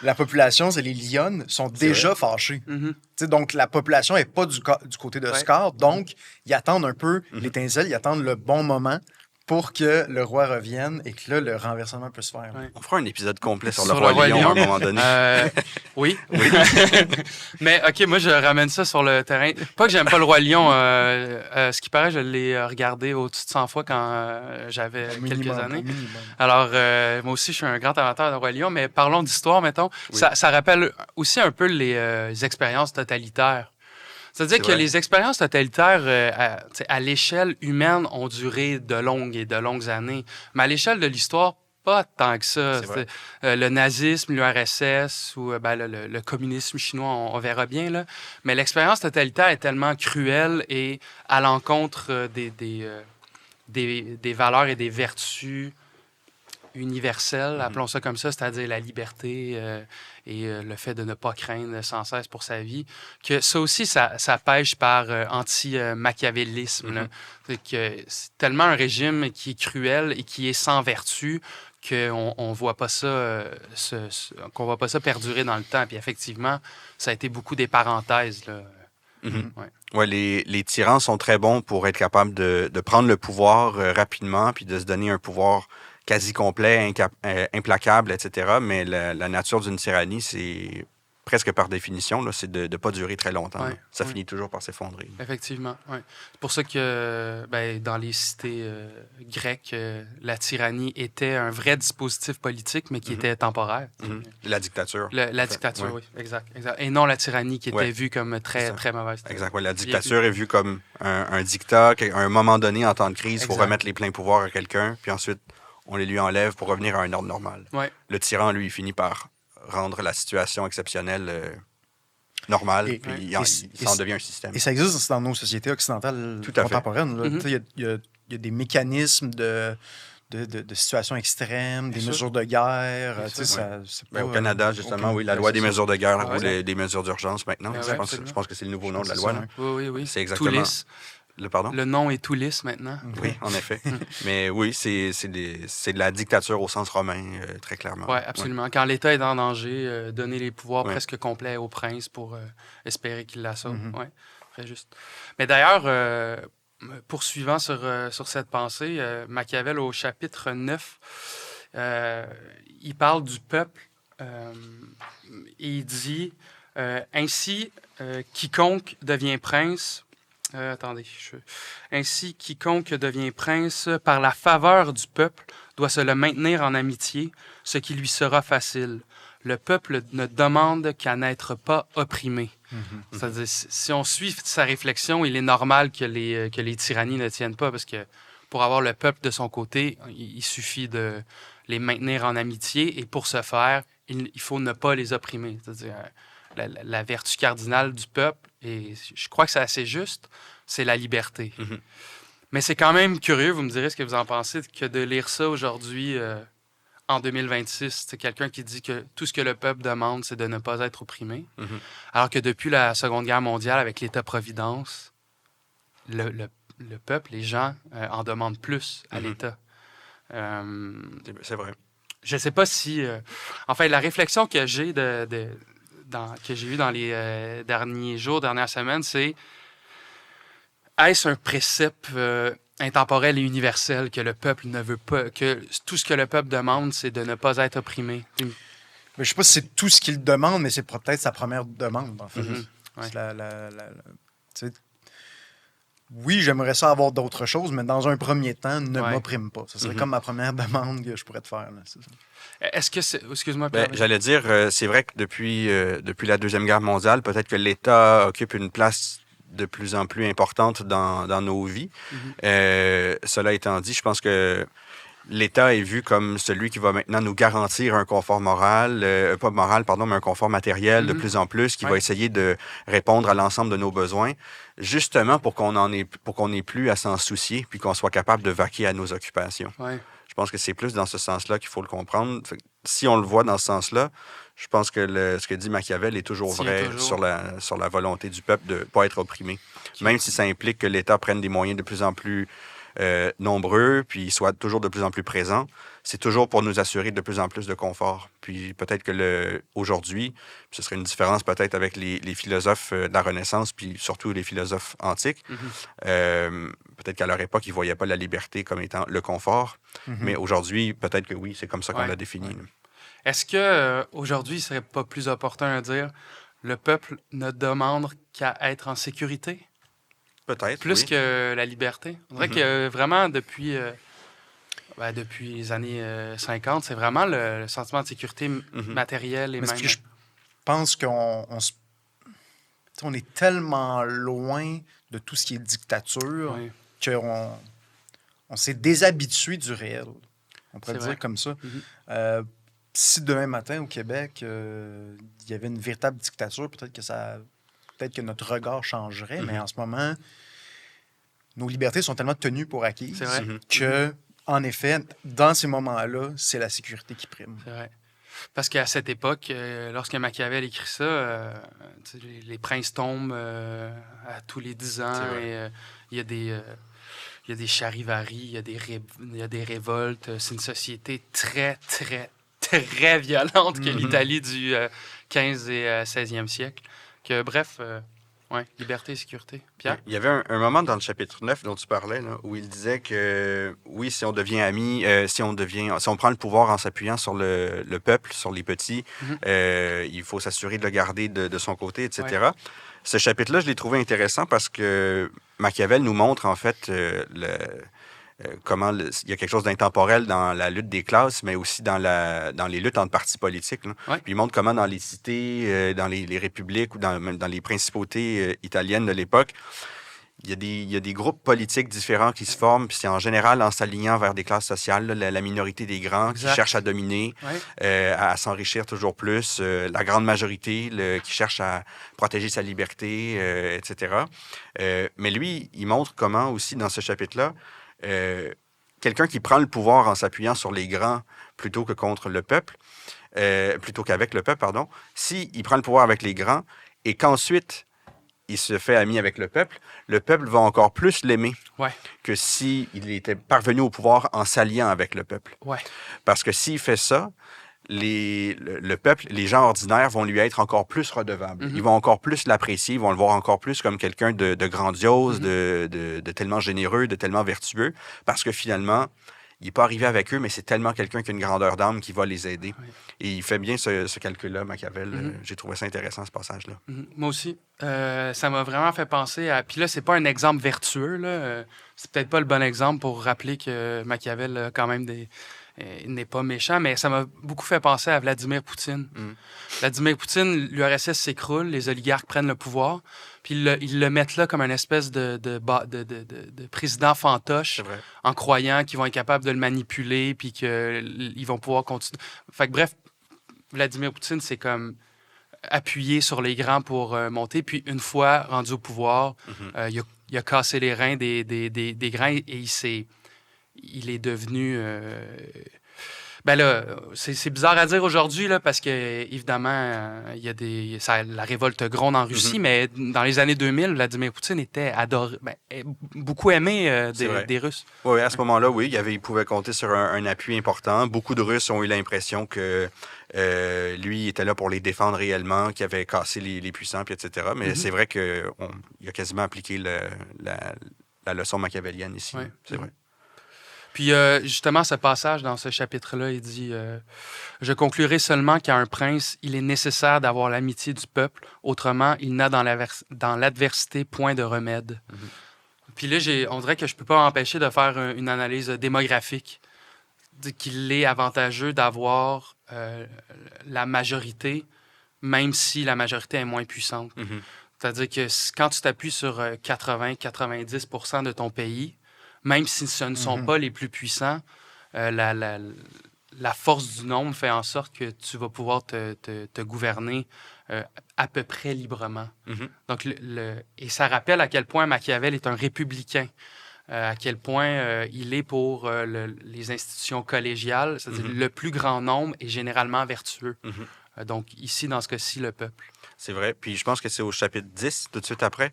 Speaker 3: la population, les Lionnes, sont déjà fâchés. Mm-hmm. Donc, la population n'est pas du côté de Scar. Donc, ils attendent un peu l'étincelle, ils attendent le bon moment pour que le roi revienne et que là, le renversement peut se faire.
Speaker 2: Ouais. On fera un épisode complet sur le roi Lion à un moment donné.
Speaker 1: Oui. Mais OK, moi, je ramène ça sur le terrain. Pas que j'aime pas le roi Lion. Ce qui paraît, je l'ai regardé au-dessus de 100 fois quand j'avais quelques années. Alors, moi aussi, je suis un grand amateur de roi Lion, mais parlons d'histoire, mettons. Oui. Ça rappelle aussi un peu les expériences totalitaires. C'est-à-dire que les expériences totalitaires à l'échelle humaine ont duré de longues années. Mais à l'échelle de l'histoire, pas tant que ça. Le nazisme, l'URSS ou le communisme chinois, on verra bien. Là. Mais l'expérience totalitaire est tellement cruelle et à l'encontre des valeurs et des vertus universelle, appelons ça comme ça, c'est-à-dire la liberté et le fait de ne pas craindre sans cesse pour sa vie, que ça aussi, ça pêche par anti-machiavélisme. C'est tellement un régime qui est cruel et qui est sans vertu qu'on voit pas ça qu'on voit pas ça perdurer dans le temps. Puis effectivement, ça a été beaucoup des parenthèses, là.
Speaker 2: Mm-hmm. Ouais, les tyrans sont très bons pour être capables de prendre le pouvoir rapidement puis de se donner un pouvoir quasi complet, implacable, etc. Mais la nature d'une tyrannie, c'est presque par définition, là, c'est de ne pas durer très longtemps. Ça finit toujours par s'effondrer.
Speaker 1: Effectivement, oui. C'est pour ça que dans les cités grecques, la tyrannie était un vrai dispositif politique, mais qui était temporaire.
Speaker 2: La dictature.
Speaker 1: La dictature, oui, exact. Et non la tyrannie qui était vue comme très mauvaise.
Speaker 2: Exact, la dictature est vue comme un dictat, à un moment donné, en temps de crise, il faut remettre les pleins pouvoirs à quelqu'un, puis ensuite, on les lui enlève pour revenir à un ordre normal. Le tyran, lui, finit par rendre la situation exceptionnelle normale, puis il en devient un système.
Speaker 3: Et ça existe dans nos sociétés occidentales contemporaines. Il y a des mécanismes de situations extrêmes, des mesures de guerre.
Speaker 2: Au Canada, justement, la loi des mesures de guerre ou des mesures d'urgence maintenant. Je pense que c'est le nouveau nom de la loi. Là.
Speaker 1: Oui.
Speaker 2: C'est exactement...
Speaker 1: Le nom est Toulis maintenant.
Speaker 2: Oui, en effet. Mais oui, c'est de la dictature au sens romain, très clairement.
Speaker 1: Oui, absolument. Ouais. Quand l'État est en danger, donner les pouvoirs presque complets au prince pour espérer qu'il la sauve. Oui, très juste. Mais d'ailleurs, poursuivant sur cette pensée, Machiavel, au chapitre 9, il parle du peuple et il dit « Ainsi, quiconque devient prince... » Ainsi, quiconque devient prince par la faveur du peuple doit se le maintenir en amitié, ce qui lui sera facile. Le peuple ne demande qu'à n'être pas opprimé. C'est-à-dire, si on suit sa réflexion, il est normal que les tyrannies ne tiennent pas, parce que pour avoir le peuple de son côté, il suffit de les maintenir en amitié. Et pour ce faire, il faut ne pas les opprimer. C'est-à-dire, la vertu cardinale du peuple, et je crois que c'est assez juste, c'est la liberté.
Speaker 2: Mhm.
Speaker 1: Mais c'est quand même curieux, vous me direz ce que vous en pensez, que de lire ça aujourd'hui, en 2026. C'est quelqu'un qui dit que tout ce que le peuple demande, c'est de ne pas être opprimé.
Speaker 2: Mhm.
Speaker 1: Alors que depuis la Seconde Guerre mondiale, avec l'État-providence, le peuple, les gens, en demandent plus à l'État.
Speaker 2: C'est vrai.
Speaker 1: Je ne sais pas si... enfin, la réflexion que j'ai que j'ai eue dans les derniers jours, dernières semaines, c'est est-ce un précepte intemporel et universel que le peuple ne veut pas, que tout ce que le peuple demande, c'est de ne pas être opprimé?
Speaker 3: Mais je ne sais pas si c'est tout ce qu'il demande, mais c'est peut-être sa première demande, en fait.
Speaker 1: Mm-hmm. Ouais.
Speaker 3: Tu sais, oui, j'aimerais ça avoir d'autres choses, mais dans un premier temps, ne
Speaker 1: Ouais.
Speaker 3: m'opprime pas. Ce serait comme ma première demande que je pourrais te faire. Là, c'est ça.
Speaker 1: Est-ce que c'est... Excuse-moi,
Speaker 2: Ben,
Speaker 1: Pierre.
Speaker 2: j'allais dire, c'est vrai que depuis la Deuxième Guerre mondiale, peut-être que l'État occupe une place de plus en plus importante dans nos vies. Cela étant dit, je pense que l'État est vu comme celui qui va maintenant nous garantir un confort moral, pas moral, pardon, mais un confort matériel de plus en plus, qui va essayer de répondre à l'ensemble de nos besoins, justement pour qu'on n'ait plus à s'en soucier, puis qu'on soit capable de vaquer à nos occupations.
Speaker 1: Ouais.
Speaker 2: Je pense que c'est plus dans ce sens-là qu'il faut le comprendre. Fait que si on le voit dans ce sens-là, je pense que ce que dit Machiavel est toujours vrai sur la volonté du peuple de ne pas être opprimé. Même si ça implique que l'État prenne des moyens de plus en plus nombreux, puis soit toujours de plus en plus présent, c'est toujours pour nous assurer de plus en plus de confort. Puis peut-être que aujourd'hui, ce serait une différence peut-être avec les philosophes de la Renaissance, puis surtout les philosophes antiques. Peut-être qu'à leur époque, ils ne voyaient pas la liberté comme étant le confort, mais aujourd'hui, peut-être que oui, c'est comme ça qu'on l'a défini.
Speaker 1: Ouais. Est-ce que aujourd'hui, il ne serait pas plus opportun à dire le peuple ne demande qu'à être en sécurité?
Speaker 2: Peut-être,
Speaker 1: Plus
Speaker 2: oui.
Speaker 1: que la liberté. On dirait que vraiment, depuis les années 50, c'est vraiment le sentiment de sécurité matérielle et
Speaker 3: Mais
Speaker 1: même...
Speaker 3: je pense on est tellement loin de tout ce qui est dictature qu'on s'est déshabitué du réel. On pourrait le dire comme ça. Si demain matin, au Québec, il y avait une véritable dictature, peut-être que notre regard changerait, mais en ce moment, nos libertés sont tellement tenues pour acquises que, en effet, dans ces moments-là, c'est la sécurité qui prime.
Speaker 1: C'est vrai. Parce qu'à cette époque, lorsque Machiavel écrit ça, les princes tombent à tous les 10 ans et il y a des charivaris, il y a des révoltes. C'est une société très, très, très violente que l'Italie du 15 et 16e siècle. Que, bref, liberté et sécurité. Pierre?
Speaker 2: Il y avait un moment dans le chapitre 9 dont tu parlais, là, où il disait que, oui, si on devient amis, si on prend le pouvoir en s'appuyant sur le peuple, sur les petits, il faut s'assurer de le garder de son côté, etc. Ouais. Ce chapitre-là, je l'ai trouvé intéressant parce que Machiavel nous montre, en fait, comment il y a quelque chose d'intemporel dans la lutte des classes, mais aussi dans les luttes entre partis politiques. Puis il montre comment dans les cités, dans les républiques ou dans les principautés italiennes de l'époque, il y a des groupes politiques différents qui se forment, puis c'est en général en s'alignant vers des classes sociales, la minorité des grands qui cherchent à dominer, à s'enrichir toujours plus, la grande majorité qui cherche à protéger sa liberté, etc. Mais lui, il montre comment aussi dans ce chapitre-là, quelqu'un qui prend le pouvoir en s'appuyant sur les grands plutôt que contre le peuple, plutôt qu'avec le peuple, pardon, s'il prend le pouvoir avec les grands et qu'ensuite il se fait ami avec le peuple va encore plus l'aimer que s'il était parvenu au pouvoir en s'alliant avec le peuple. Parce que s'il fait ça, le peuple, les gens ordinaires vont lui être encore plus redevables. Ils vont encore plus l'apprécier, ils vont le voir encore plus comme quelqu'un de grandiose, de tellement généreux, de tellement vertueux, parce que finalement, il n'est pas arrivé avec eux, mais c'est tellement quelqu'un qui a une grandeur d'âme qui va les aider. Et il fait bien ce calcul-là, Machiavel. J'ai trouvé ça intéressant, ce passage-là.
Speaker 1: Moi aussi. Ça m'a vraiment fait penser à... Puis là, c'est pas un exemple vertueux, là. C'est peut-être pas le bon exemple pour rappeler que Machiavel a quand même il n'est pas méchant, mais ça m'a beaucoup fait penser à Vladimir Poutine. Vladimir Poutine, l'URSS s'écroule, les oligarques prennent le pouvoir, Puis ils le mettent là comme une espèce de président fantoche, en croyant qu'ils vont être capables de le manipuler, puis qu'ils vont pouvoir continuer. Fait que bref, Vladimir Poutine, c'est comme appuyer sur les grands pour monter. Puis une fois rendu au pouvoir, il a cassé les reins des grands et il est devenu... ben là, c'est bizarre à dire aujourd'hui, là, parce que évidemment, il y a la révolte gronde en Russie, mais dans les années 2000, Vladimir Poutine était adoré, beaucoup aimé des Russes.
Speaker 2: Oui, à ce moment-là, oui, il pouvait compter sur un appui important. Beaucoup de Russes ont eu l'impression que lui était là pour les défendre réellement, qu'il avait cassé les puissants, puis etc. Mais c'est vrai qu'il a quasiment appliqué la leçon machiavélienne ici.
Speaker 1: Ouais.
Speaker 2: C'est vrai.
Speaker 1: Puis justement, ce passage dans ce chapitre-là, il dit Je conclurai seulement qu'à un prince, il est nécessaire d'avoir l'amitié du peuple, autrement, il n'a dans l'adversité point de remède. Puis là, on dirait que je ne peux pas m'empêcher de faire une analyse démographique, qu'il est avantageux d'avoir la majorité, même si la majorité est moins puissante. C'est-à-dire que quand tu t'appuies sur 80-90% de ton pays, même si ce ne sont pas les plus puissants, la force du nombre fait en sorte que tu vas pouvoir te gouverner à peu près librement. Donc, et ça rappelle à quel point Machiavel est un républicain, à quel point il est pour les institutions collégiales, c'est-à-dire le plus grand nombre est généralement vertueux. Donc, ici, dans ce cas-ci, le peuple.
Speaker 2: C'est vrai. Puis je pense que c'est au chapitre 10, tout de suite après,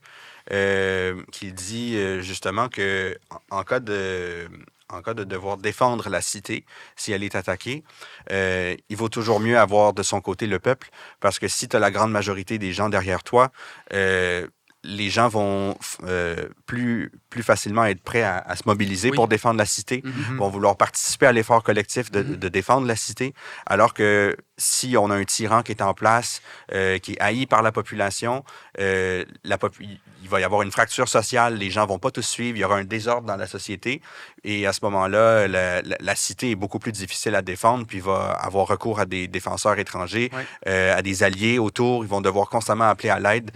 Speaker 2: qu'il dit justement que en cas de devoir défendre la cité, si elle est attaquée, il vaut toujours mieux avoir de son côté le peuple, parce que si tu as la grande majorité des gens derrière toi, les gens vont plus facilement être prêts à se mobiliser pour défendre la cité, vont vouloir participer à l'effort collectif de défendre la cité, alors que si on a un tyran qui est en place, qui est haï par la population, il va y avoir une fracture sociale, les gens vont pas tous suivre, il y aura un désordre dans la société, et à ce moment-là, la cité est beaucoup plus difficile à défendre, puis il va avoir recours à des défenseurs étrangers, à des alliés autour, ils vont devoir constamment appeler à l'aide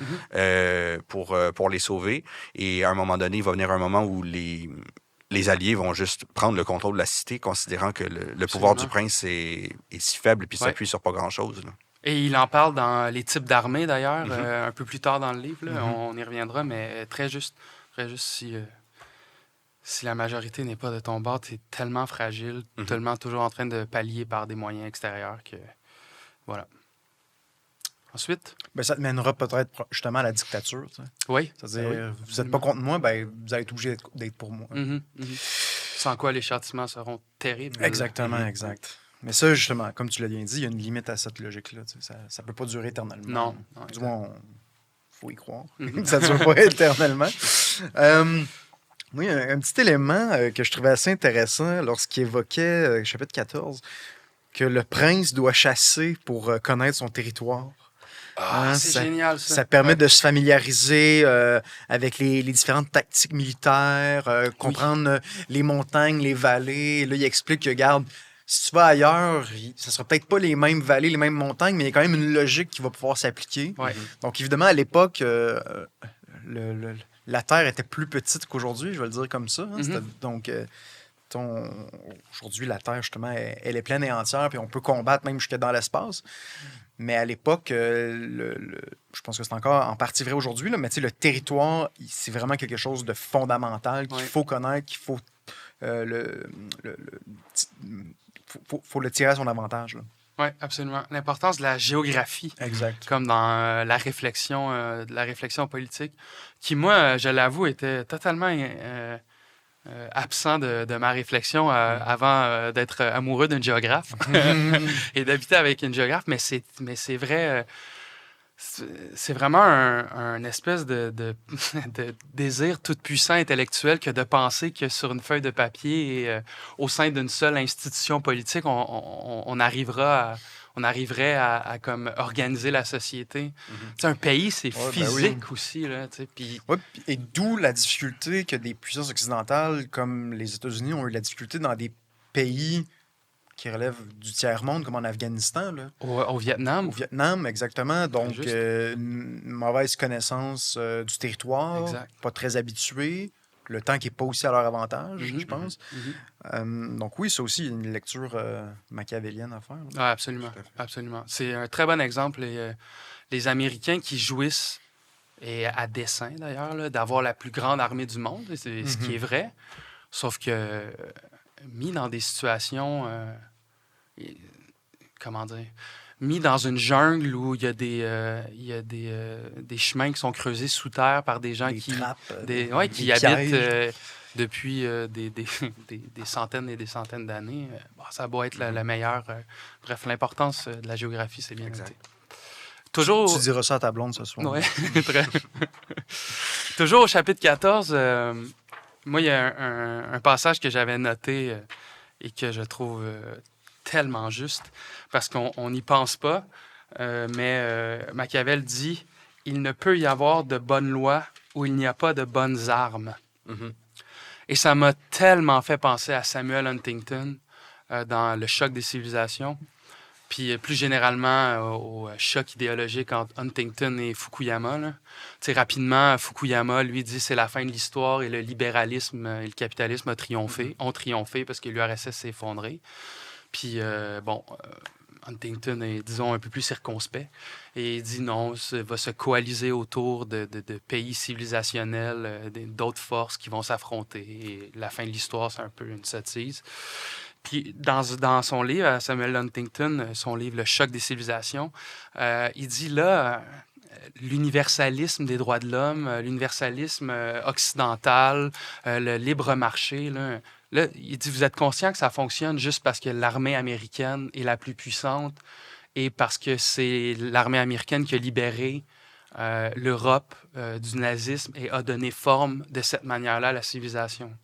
Speaker 2: pour les sauver, et à un moment donné, il va venir un moment où les alliés vont juste prendre le contrôle de la cité, considérant que le pouvoir du prince est si faible puis s'appuie sur pas grand-chose. Là.
Speaker 1: Et il en parle dans les types d'armées, d'ailleurs, un peu plus tard dans le livre. Là, on y reviendra, mais très juste si la majorité n'est pas de ton bord, tu es tellement fragile, tellement toujours en train de pallier par des moyens extérieurs que... Voilà. Ensuite?
Speaker 3: Ben, ça te mènera peut-être justement à la dictature. Tu sais.
Speaker 1: Oui.
Speaker 3: C'est-à-dire, vous n'êtes pas contre moi, ben, vous allez être obligé d'être pour moi.
Speaker 1: Sans quoi les châtiments seront terribles.
Speaker 3: Exactement, exact. Mais ça, justement, comme tu l'as bien dit, il y a une limite à cette logique-là. Tu sais, ça ne peut pas durer éternellement.
Speaker 1: Non.
Speaker 3: Du moins, il faut y croire. Ça ne dure pas éternellement. Oui, un petit élément que je trouvais assez intéressant lorsqu'il évoquait, chapitre 14, que le prince doit chasser pour connaître son territoire.
Speaker 1: C'est génial, ça.
Speaker 3: Ça permet de se familiariser avec les différentes tactiques militaires, comprendre les montagnes, les vallées. Là, il explique que, regarde, si tu vas ailleurs, ce ne sera peut-être pas les mêmes vallées, les mêmes montagnes, mais il y a quand même une logique qui va pouvoir s'appliquer. Donc, évidemment, à l'époque, la Terre était plus petite qu'aujourd'hui, je vais le dire comme ça. Donc, aujourd'hui, la Terre, justement, elle est pleine et entière, puis on peut combattre même jusque dans l'espace. Mais à l'époque, je pense que c'est encore en partie vrai aujourd'hui, là, mais le territoire, c'est vraiment quelque chose de fondamental qu'il faut connaître, qu'il faut, faut le tirer à son avantage.
Speaker 1: Oui, absolument. L'importance de la géographie.
Speaker 3: Exact.
Speaker 1: Comme dans la réflexion politique, qui, moi, je l'avoue, était totalement... absent de ma réflexion avant d'être amoureux d'une géographe et d'habiter avec une géographe, mais c'est vrai, c'est vraiment un espèce de désir tout-puissant intellectuel que de penser que sur une feuille de papier et au sein d'une seule institution politique, on arriverait à comme organiser la société. Un pays, c'est physique aussi. Là, pis...
Speaker 3: et d'où la difficulté que des puissances occidentales comme les États-Unis ont eu la difficulté dans des pays qui relèvent du tiers-monde, comme en Afghanistan, là.
Speaker 1: Au Vietnam.
Speaker 3: Au Vietnam, exactement. Donc,
Speaker 1: Juste.
Speaker 3: une mauvaise connaissance du territoire,
Speaker 1: Exact.
Speaker 3: pas très habitué, le temps qui n'est pas aussi à leur avantage, je pense. Donc oui, c'est aussi une lecture machiavélienne à faire.
Speaker 1: Ah, absolument. Absolument. C'est un très bon exemple. Les Américains qui jouissent, et à dessein d'ailleurs, là, d'avoir la plus grande armée du monde, c'est ce qui est vrai. Sauf que mis dans des situations, comment dire, mis dans une jungle où il y a des chemins qui sont creusés sous terre par des gens
Speaker 3: Des trappes,
Speaker 1: qui
Speaker 3: des
Speaker 1: habitent
Speaker 3: pièges.
Speaker 1: depuis des centaines et des centaines d'années. Ça a beau être la meilleure. Bref, l'importance de la géographie, c'est bien noté. Toujours...
Speaker 3: Tu diras ça à ta blonde ce soir.
Speaker 1: Oui, très. Toujours au chapitre 14, moi, il y a un passage que j'avais noté et que je trouve tellement juste, parce qu'on n'y pense pas, mais Machiavel dit « Il ne peut y avoir de bonnes lois où il n'y a pas de bonnes armes. Et ça m'a tellement fait penser à Samuel Huntington dans Le choc des civilisations. Puis plus généralement au choc idéologique entre Huntington et Fukuyama. Là. Rapidement, Fukuyama, lui, dit c'est la fin de l'histoire et le libéralisme et le capitalisme ont triomphé parce que l'URSS s'est effondré. Puis, Huntington est, disons, un peu plus circonspect et il dit non, va se coaliser autour de pays civilisationnels, d'autres forces qui vont s'affronter. Et la fin de l'histoire, c'est un peu une sottise. Puis dans son livre, Samuel Huntington, son livre « Le choc des civilisations », il dit là, l'universalisme des droits de l'homme, l'universalisme occidental, le libre marché, là, il dit, vous êtes conscient que ça fonctionne juste parce que l'armée américaine est la plus puissante et parce que c'est l'armée américaine qui a libéré l'Europe du nazisme et a donné forme de cette manière-là à la civilisation.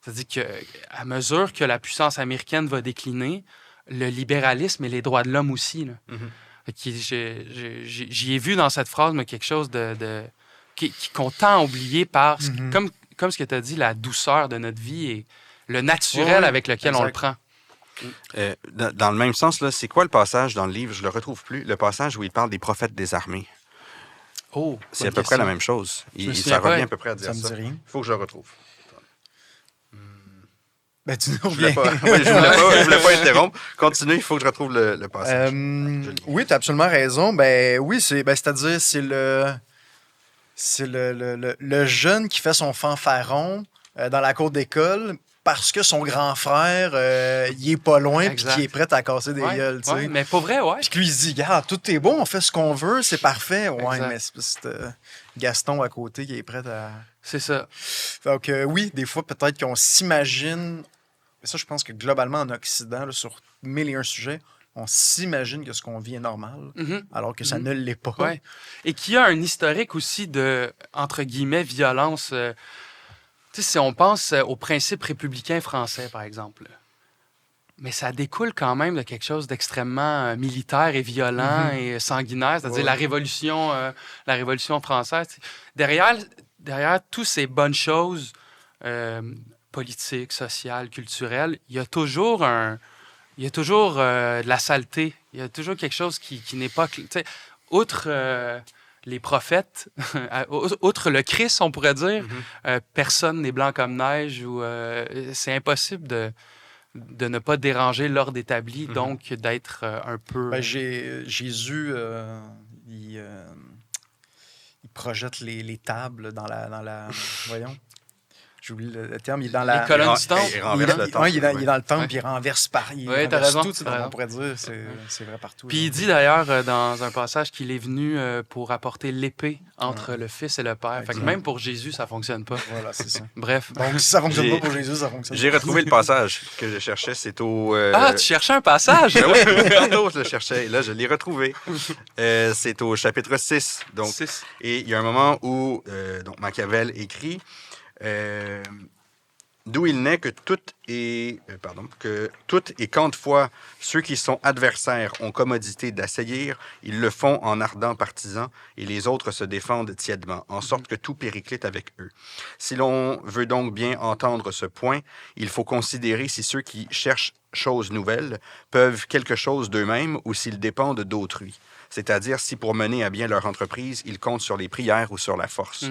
Speaker 1: C'est-à-dire qu'à mesure que la puissance américaine va décliner, le libéralisme et les droits de l'homme aussi. Là. J'y ai vu dans cette phrase mais quelque chose qu'on tend à oublier par, comme ce que tu as dit, la douceur de notre vie et le naturel avec lequel on le prend.
Speaker 2: Dans le même sens, là, c'est quoi le passage dans le livre? Je le retrouve plus. Le passage où il parle des prophètes désarmés. C'est à peu près la même chose. Ça revient à peu près à dire ça.
Speaker 3: Ça me dit rien.
Speaker 2: Il faut que je le retrouve.
Speaker 3: Ben, tu nous
Speaker 2: Je voulais pas interrompre. Continue, il faut que je retrouve le passage.
Speaker 3: Oui, tu as absolument raison. Ben oui, c'est-à-dire c'est le jeune qui fait son fanfaron dans la cour d'école parce que son grand frère, il est pas loin et qu'il est prêt à casser des gueules.
Speaker 1: Ouais, mais pas vrai, ouais.
Speaker 3: Puis lui, il se dit, regarde, tout est bon, on fait ce qu'on veut, c'est parfait. Ouais, mais c'est Gaston à côté qui est prêt à...
Speaker 1: C'est ça.
Speaker 3: Donc oui, des fois, peut-être qu'on s'imagine... Mais ça, je pense que globalement, en Occident, là, sur 1001 sujets, on s'imagine que ce qu'on vit est normal, alors que ça ne l'est pas.
Speaker 1: Ouais. Et qu'il y a un historique aussi de, entre guillemets, violence. Tu sais, si on pense aux principes républicains français, par exemple, mais ça découle quand même de quelque chose d'extrêmement militaire et violent et sanguinaire, c'est-à-dire la Révolution française. Derrière toutes ces bonnes choses politiques, sociales, culturelles, il y a toujours de la saleté. Il y a toujours quelque chose qui n'est pas... Outre les prophètes, outre le Christ, on pourrait dire, personne n'est blanc comme neige. Ou c'est impossible de ne pas déranger l'ordre établi, donc d'être un peu...
Speaker 3: Ben, Jésus, il projette les tables dans la voyons. J'oublie le terme. Il est dans la...
Speaker 1: Les colonnes du temple.
Speaker 2: Il renverse le temple.
Speaker 3: Il est dans le temple, puis il renverse par...
Speaker 1: Oui, t'as raison.
Speaker 3: Tout, on pourrait dire. C'est vrai partout.
Speaker 1: Puis il dit d'ailleurs dans un passage qu'il est venu pour apporter l'épée entre le Fils et le Père. Fait que même pour Jésus, ça fonctionne pas.
Speaker 3: Voilà, c'est ça.
Speaker 1: Bref.
Speaker 3: Donc si ça fonctionne pas pour Jésus, ça fonctionne pas.
Speaker 2: J'ai retrouvé le passage que je cherchais. C'est au...
Speaker 1: Ah, tu cherchais un passage?
Speaker 2: Ben oui, tantôt je le cherchais. Et là, je l'ai retrouvé. C'est au chapitre 6. Donc, 6. Et il y a un moment où donc Machiavel écrit... d'où il n'est que toute que toutes et quante fois ceux qui sont adversaires ont commodité d'assaillir, ils le font en ardents partisans, et les autres se défendent tièdement, en sorte que tout périclite avec eux. Si l'on veut donc bien entendre ce point, il faut considérer si ceux qui cherchent choses nouvelles peuvent quelque chose d'eux-mêmes ou s'ils dépendent d'autrui. C'est-à-dire si pour mener à bien leur entreprise, ils comptent sur les prières ou sur la force.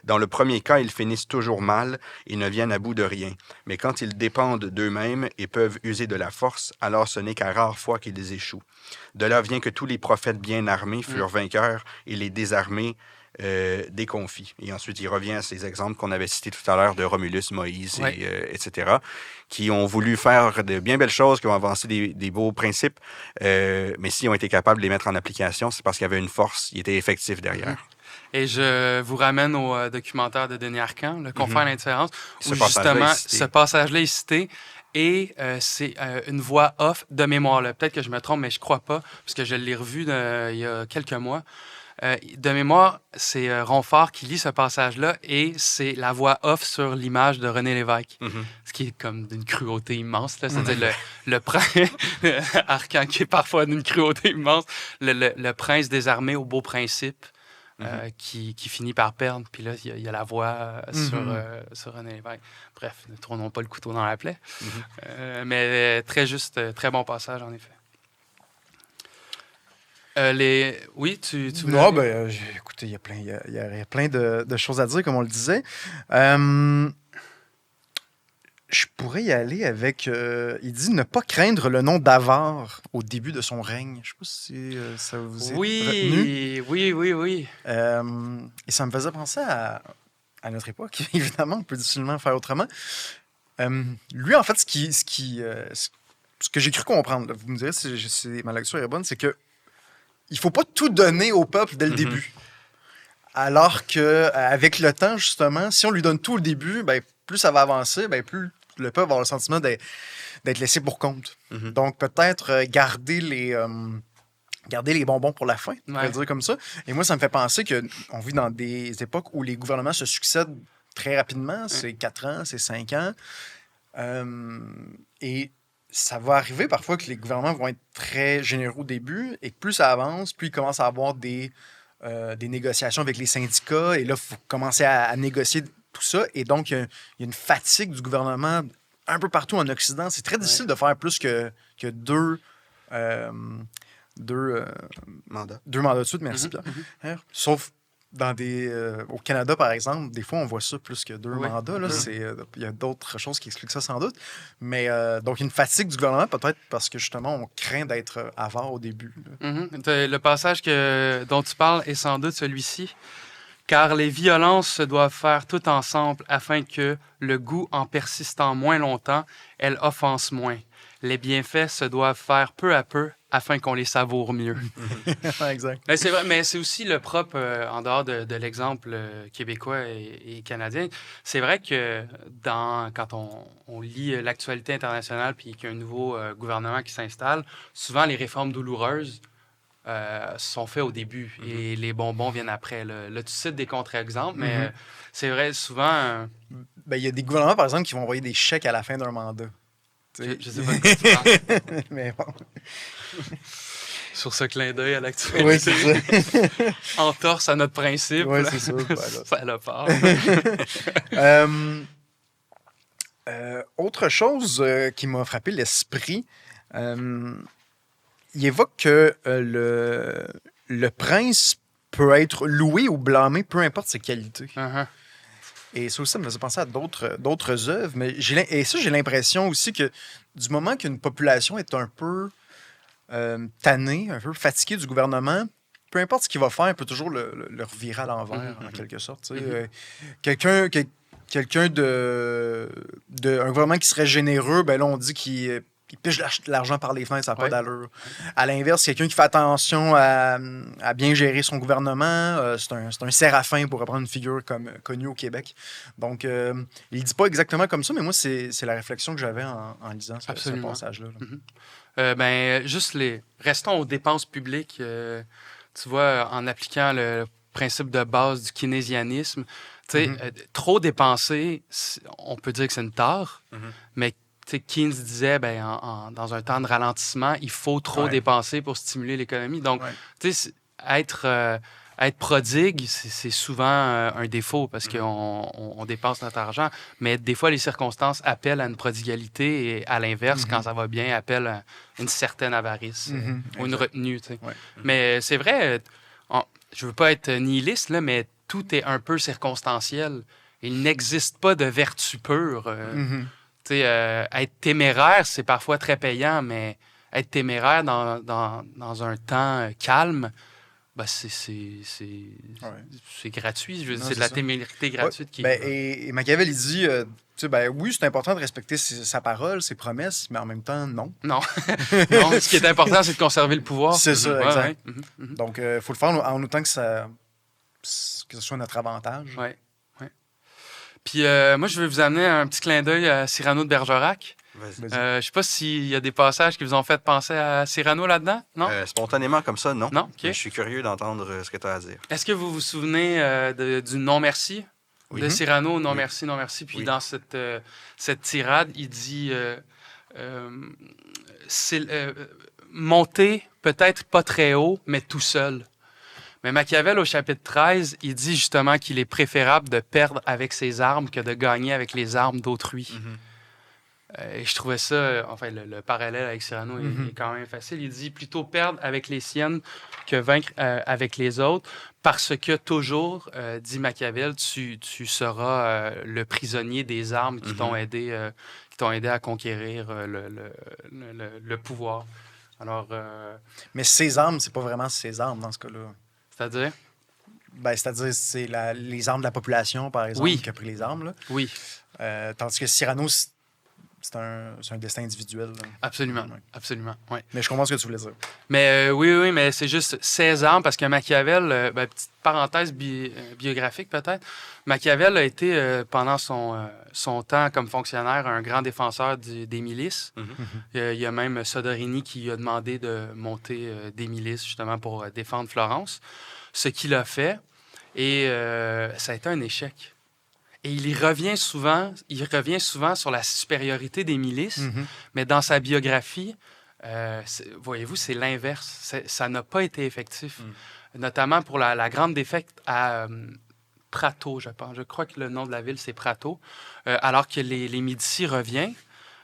Speaker 2: Dans le premier cas, ils finissent toujours mal et ne viennent à bout de rien. Mais quand ils dépendent d'eux-mêmes et peuvent user de la force, alors ce n'est qu'à rare fois qu'ils échouent. De là vient que tous les prophètes bien armés furent vainqueurs et les désarmés déconfits. Et ensuite, il revient à ces exemples qu'on avait cités tout à l'heure de Romulus, Moïse, etc., qui ont voulu faire de bien belles choses, qui ont avancé des beaux principes, mais s'ils ont été capables de les mettre en application, c'est parce qu'il y avait une force, il était effectif derrière.
Speaker 1: Et je vous ramène au documentaire de Denis Arcand, Le Confort à l'indifférence, où justement, ce passage-là est cité. Et c'est une voix off de mémoire. Là. Peut-être que je me trompe, mais je crois pas, parce que je l'ai revu il y a quelques mois. De mémoire, c'est Ronfort qui lit ce passage-là et c'est la voix off sur l'image de René Lévesque. Ce qui est comme d'une cruauté immense. Là. C'est-à-dire le prince, Arcand qui est parfois d'une cruauté immense, le prince désarmé au beau principe qui finit par perdre. Puis là, il y a la voix sur René Lévesque. Bref, ne tournons pas le couteau dans la plaie. Mais très juste, très bon passage en effet. Oui, tu
Speaker 3: non, écoutez, il y a plein de choses à dire, comme on le disait. Je pourrais y aller avec... il dit ne pas craindre le nom d'Avare au début de son règne. Je ne sais pas si ça vous est retenu.
Speaker 1: Oui.
Speaker 3: Et ça me faisait penser à notre époque. Évidemment, on peut difficilement faire autrement. Lui, en fait, ce que j'ai cru comprendre, là, vous me direz si ma lecture est bonne, c'est que il faut pas tout donner au peuple dès le début. Alors qu'avec le temps, justement, si on lui donne tout au début, plus ça va avancer, plus le peuple va avoir le sentiment d'être laissé pour compte. Donc, peut-être garder les bonbons pour la fin, on pourrait dire comme ça. Et moi, ça me fait penser qu'on vit dans des époques où les gouvernements se succèdent très rapidement. C'est 4 ans, c'est 5 ans. Et ça va arriver parfois que les gouvernements vont être très généreux au début et que plus ça avance, plus ils commencent à avoir des négociations avec les syndicats. Et là, il faut commencer à négocier tout ça. Et donc, il y a une fatigue du gouvernement un peu partout en Occident. C'est très difficile de faire plus que deux mandats de suite. Merci, Pierre. Sauf au Canada, par exemple, des fois, on voit ça plus que 2 mandats. Là, il y a d'autres choses qui expliquent ça, sans doute. Mais donc, une fatigue du gouvernement, peut-être parce que, justement, on craint d'être avare au début.
Speaker 1: Le passage dont tu parles est sans doute celui-ci. Car les violences se doivent faire tout ensemble afin que, le goût en persistant moins longtemps, elles offensent moins. Les bienfaits se doivent faire peu à peu afin qu'on les savoure mieux.
Speaker 3: Exact.
Speaker 1: C'est vrai, mais c'est aussi le propre, en dehors de l'exemple québécois et canadien. C'est vrai que quand on lit l'actualité internationale puis qu'il y a un nouveau gouvernement qui s'installe, souvent les réformes douloureuses sont faites au début et les bonbons viennent après. Là, tu cites des contre-exemples, mais c'est vrai, souvent...
Speaker 3: Il y a des gouvernements, par exemple, qui vont envoyer des chèques à la fin d'un mandat.
Speaker 1: Je sais pas de quoi tu parles.
Speaker 3: Mais bon.
Speaker 1: Sur ce clin d'œil à l'actualité.
Speaker 3: Oui, c'est ça.
Speaker 1: Entorse à notre principe.
Speaker 3: Oui, c'est ça.
Speaker 1: Ça le part.
Speaker 3: Autre chose qui m'a frappé l'esprit, il évoque que le prince peut être loué ou blâmé, peu importe ses qualités. Et ça aussi, ça me faisait penser à d'autres œuvres. Mais j'ai l'impression aussi que du moment qu'une population est un peu tannée, un peu fatiguée du gouvernement, peu importe ce qu'il va faire, il peut toujours le revirer à l'envers, en quelque sorte. Quelqu'un un gouvernement qui serait généreux, là, on dit qu'il piche l'argent par les fenêtres, ça n'a pas d'allure. À l'inverse, quelqu'un qui fait attention à bien gérer son gouvernement, c'est un séraphin, pour reprendre une figure connue au Québec. Donc, il ne dit pas exactement comme ça, mais moi, c'est la réflexion que j'avais en lisant ce passage-là.
Speaker 1: Restons aux dépenses publiques. Tu vois, en appliquant le principe de base du keynésianisme, trop dépenser, on peut dire que c'est une tare, mais Keynes disait, dans un temps de ralentissement, il faut trop dépenser pour stimuler l'économie. Donc, être prodigue, c'est souvent un défaut parce qu'on dépense notre argent. Mais des fois, les circonstances appellent à une prodigalité et à l'inverse, quand ça va bien, appellent à une certaine avarice ou une retenue. Ouais. Mais c'est vrai, je veux pas être nihiliste, là, mais tout est un peu circonstanciel. Il n'existe pas de vertu pure. Être téméraire, c'est parfois très payant, mais être téméraire dans un temps calme, c'est gratuit. C'est de la témérité gratuite.
Speaker 3: Et Machiavel, il dit, oui, c'est important de respecter sa parole, ses promesses, mais en même temps, non.
Speaker 1: Non. Non, ce qui est important, c'est de conserver le pouvoir.
Speaker 3: C'est ça, exact. Donc, il faut le faire en autant que ce soit notre avantage.
Speaker 1: Oui. Puis moi, je vais vous amener un petit clin d'œil à Cyrano de Bergerac. Je sais pas s'il y a des passages qui vous ont fait penser à Cyrano là-dedans, non?
Speaker 2: Spontanément comme ça, non.
Speaker 1: Non? OK.
Speaker 2: Mais je suis curieux d'entendre ce que tu as à dire.
Speaker 1: Est-ce que vous vous souvenez du non-merci de Cyrano? Non, merci, non, merci. Puis dans cette tirade, il dit monter peut-être pas très haut, mais tout seul. Mais Machiavel, au chapitre 13, il dit justement qu'il est préférable de perdre avec ses armes que de gagner avec les armes d'autrui. Et je trouvais ça, le parallèle avec Cyrano est quand même facile. Il dit plutôt perdre avec les siennes que vaincre avec les autres, parce que toujours, dit Machiavel, tu seras le prisonnier des armes qui t'ont aidé à conquérir le pouvoir. Alors,
Speaker 3: mais ces armes, c'est pas vraiment ses armes dans ce cas-là.
Speaker 1: C'est-à-dire?
Speaker 3: C'est-à-dire, c'est les armes de la population, par exemple, qui a pris les armes. Là.
Speaker 1: Oui.
Speaker 3: Tandis que Cyrano, c'est un destin individuel. Là.
Speaker 1: Absolument, absolument, oui.
Speaker 3: Mais je comprends ce que tu voulais dire.
Speaker 1: Mais oui, mais c'est juste 16 ans, parce que Machiavel, petite parenthèse biographique peut-être, Machiavel a été, pendant son temps comme fonctionnaire, un grand défenseur des milices. Il y a même Soderini qui a demandé de monter des milices, justement, pour défendre Florence. Ce qu'il a fait, et ça a été un échec. Et il revient souvent sur la supériorité des milices, mais dans sa biographie, voyez-vous, c'est l'inverse. Ça n'a pas été effectif. Notamment pour la grande défaite à Prato, je pense. Je crois que le nom de la ville, c'est Prato. Alors que les Médicis reviennent.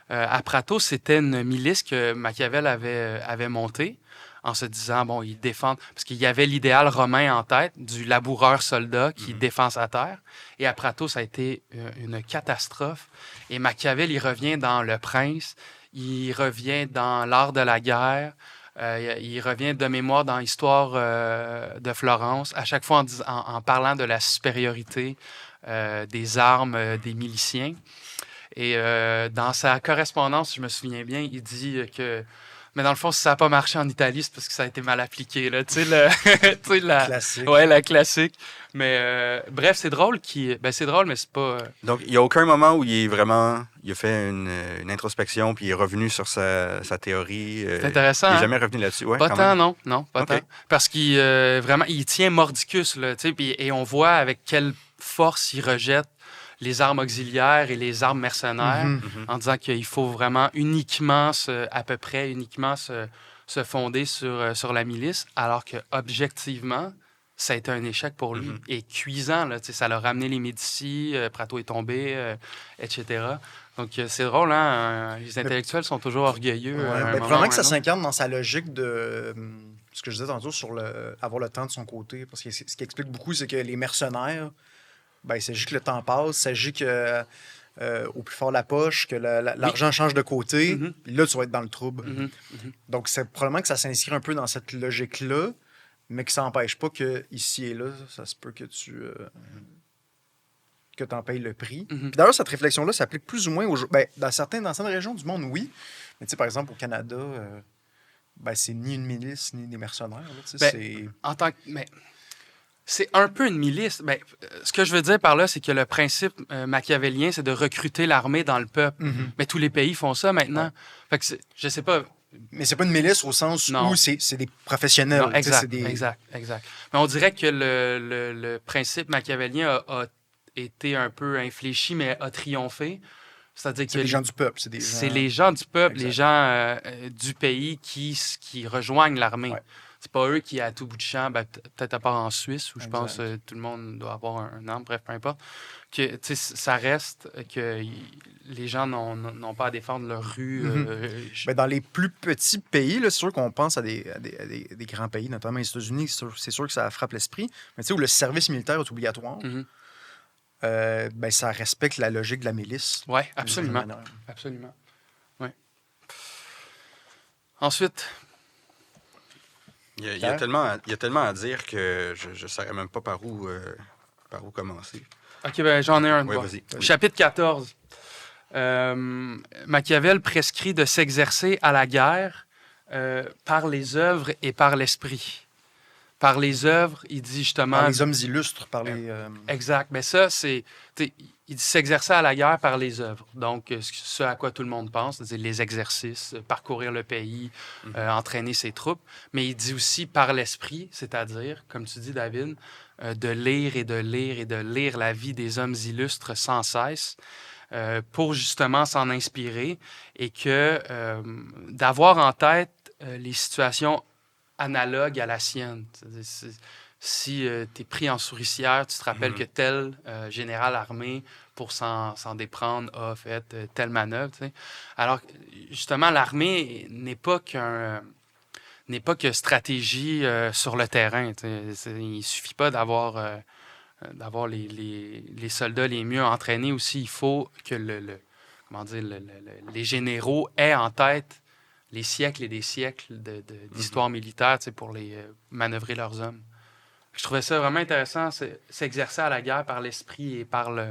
Speaker 1: À Prato, c'était une milice que Machiavel avait montée, en se disant, ils défendent... Parce qu'il y avait l'idéal romain en tête, du laboureur-soldat qui défend sa terre. Et à Prato, ça a été une catastrophe. Et Machiavel, il revient dans Le Prince, il revient dans L'art de la guerre, il revient de mémoire dans Histoire de Florence, à chaque fois en parlant de la supériorité des armes des miliciens. Et dans sa correspondance, je me souviens bien, il dit que... Mais dans le fond, si ça n'a pas marché en Italie, c'est parce que ça a été mal appliqué. Là. La classique. Ouais, la classique. Mais bref, c'est drôle. C'est drôle, mais c'est pas...
Speaker 2: Donc, il n'y a aucun moment où il a fait une introspection puis il est revenu sur sa théorie.
Speaker 1: C'est intéressant.
Speaker 2: Il n'est jamais revenu là-dessus. Ouais,
Speaker 1: pas tant, non. Non, pas tant. Parce qu'il vraiment, il tient mordicus. Là, et on voit avec quelle force il rejette les armes auxiliaires et les armes mercenaires, en disant qu'il faut vraiment uniquement se fonder sur la milice, alors que objectivement, ça a été un échec pour lui. Et cuisant, là, ça l'a ramené les Médicis, Prato est tombé, etc. Donc, c'est drôle, hein? Les intellectuels sont toujours orgueilleux.
Speaker 3: Probablement que ça s'incarne dans sa logique de... ce que je disais tantôt sur avoir le temps de son côté. Parce que ce qui explique beaucoup, c'est que les mercenaires... il s'agit que le temps passe, il s'agit que au plus fort la poche, que l'argent change de côté, puis là, tu vas être dans le trouble. Donc, c'est probablement que ça s'inscrit un peu dans cette logique-là, mais que ça n'empêche pas que ici et là, ça se peut que tu en payes le prix. Puis d'ailleurs, cette réflexion-là s'applique plus ou moins dans certaines régions du monde, oui. Mais tu sais, par exemple, au Canada, c'est ni une milice, ni des mercenaires. Là,
Speaker 1: en tant que... C'est un peu une milice. Ce que je veux dire par là, c'est que le principe machiavélien, c'est de recruter l'armée dans le peuple. Mais tous les pays font ça maintenant. Fait que je sais pas.
Speaker 3: Mais c'est pas une milice au sens où c'est des professionnels. Non,
Speaker 1: exact. Mais on dirait que le principe machiavélien a été un peu infléchi, mais a triomphé. C'est-à-dire
Speaker 3: C'est
Speaker 1: que
Speaker 3: les gens du peuple.
Speaker 1: c'est les gens du peuple,
Speaker 3: Exact.
Speaker 1: les gens du pays qui rejoignent l'armée.
Speaker 3: Ouais.
Speaker 1: C'est pas eux qui, à tout bout de champ, peut-être à part en Suisse, où je
Speaker 3: Exact.
Speaker 1: pense tout le monde doit avoir un arme, bref, peu importe, que ça reste que les gens n'ont pas à défendre leur rue.
Speaker 3: Ben, dans les plus petits pays, là, c'est sûr qu'on pense à des grands pays, notamment les États-Unis, c'est sûr que ça frappe l'esprit. Mais tu sais, où le service militaire est obligatoire,
Speaker 1: Mhm.
Speaker 3: ben, ça respecte la logique de la milice.
Speaker 1: Oui,
Speaker 3: d'une
Speaker 1: absolument.
Speaker 3: certaine manière.
Speaker 1: Absolument. Ouais. Ensuite,
Speaker 2: Il y a tellement à dire que je ne saurais même pas par où commencer.
Speaker 1: OK, ben, j'en ai un.
Speaker 2: Oui,
Speaker 1: de
Speaker 2: vas-y.
Speaker 1: Chapitre 14. Machiavel prescrit de s'exercer à la guerre par les œuvres et par l'esprit. Par les œuvres, il dit justement...
Speaker 3: Par les hommes illustres, par les...
Speaker 1: Exact. Mais ça, c'est... Il dit s'exercer à la guerre par les œuvres. Donc, ce à quoi tout le monde pense, c'est les exercices, parcourir le pays, entraîner ses troupes. Mais il dit aussi par l'esprit, c'est-à-dire, comme tu dis, David, de lire et de lire et de lire la vie des hommes illustres sans cesse pour justement s'en inspirer et que d'avoir en tête les situations analogues à la sienne. Si tu es pris en souricière, tu te rappelles que tel général armé, pour s'en déprendre, a fait telle manœuvre. T'sais. Alors, justement, l'armée n'est pas que stratégie sur le terrain. Il ne suffit pas d'avoir les soldats les mieux entraînés aussi. Il faut que les généraux aient en tête les siècles et des siècles d'histoire militaire pour les manœuvrer leurs hommes. Je trouvais ça vraiment intéressant, s'exercer à la guerre par l'esprit et par les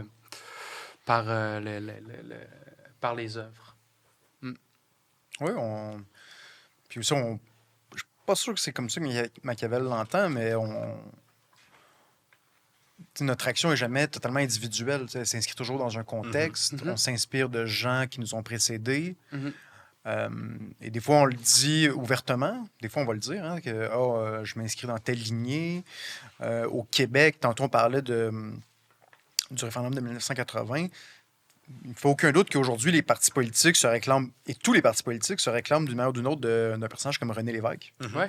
Speaker 1: œuvres.
Speaker 3: Oui, puis aussi, je suis pas sûr que c'est comme ça que Machiavel l'entend, mais notre action n'est jamais totalement individuelle. Elle s'inscrit toujours dans un contexte. On s'inspire de gens qui nous ont précédés. Et des fois, on le dit ouvertement. Des fois, on va le dire, hein, que je m'inscris dans telle lignée. Au Québec, tantôt, on parlait du référendum de 1980. Il ne faut aucun doute qu'aujourd'hui, les partis politiques se réclament, et tous les partis politiques se réclament d'une manière ou d'une autre d'un personnage comme René Lévesque.
Speaker 1: Oui,